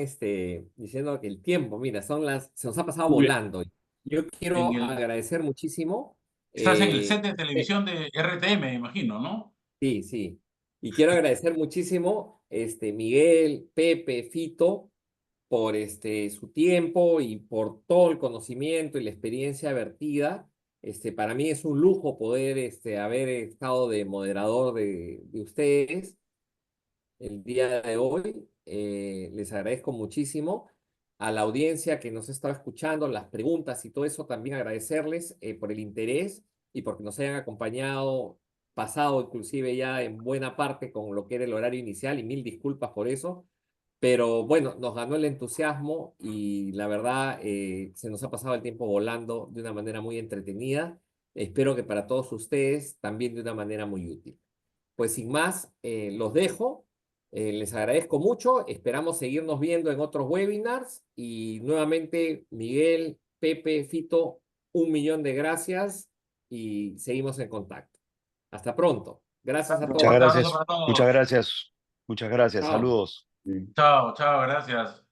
Speaker 1: diciendo que el tiempo, mira, se nos ha pasado
Speaker 3: Muy bien.
Speaker 1: volando. Yo
Speaker 3: En
Speaker 1: quiero
Speaker 3: el,
Speaker 1: agradecer muchísimo.
Speaker 3: estás en el set
Speaker 1: eh,
Speaker 3: de televisión de RTM, me imagino, ¿no?
Speaker 1: sí, sí. Y quiero agradecer muchísimo, Miguel, Pepe, Fito, por su tiempo y por todo el conocimiento y la experiencia vertida. Para mí es un lujo poder haber estado de moderador de ustedes el día de hoy. Les agradezco muchísimo a la audiencia que nos está escuchando, las preguntas y todo eso, también agradecerles por el interés y porque nos hayan acompañado, pasado inclusive ya en buena parte con lo que era el horario inicial y mil disculpas por eso. Pero bueno, nos ganó el entusiasmo y la verdad se nos ha pasado el tiempo volando de una manera muy entretenida. Espero que para todos ustedes también de una manera muy útil. Pues sin más, los dejo. Les agradezco mucho. Esperamos seguirnos viendo en otros webinars. Y nuevamente, Miguel, Pepe, Fito, un millón de gracias. y seguimos en contacto. Hasta pronto. Gracias a
Speaker 3: Un
Speaker 1: todos.
Speaker 4: Muchas
Speaker 3: fuerte
Speaker 4: gracias.
Speaker 3: abrazo para
Speaker 4: Muchas
Speaker 3: todos.
Speaker 4: gracias. Muchas gracias.
Speaker 1: Chao.
Speaker 4: Saludos.
Speaker 3: Chao, chao, gracias.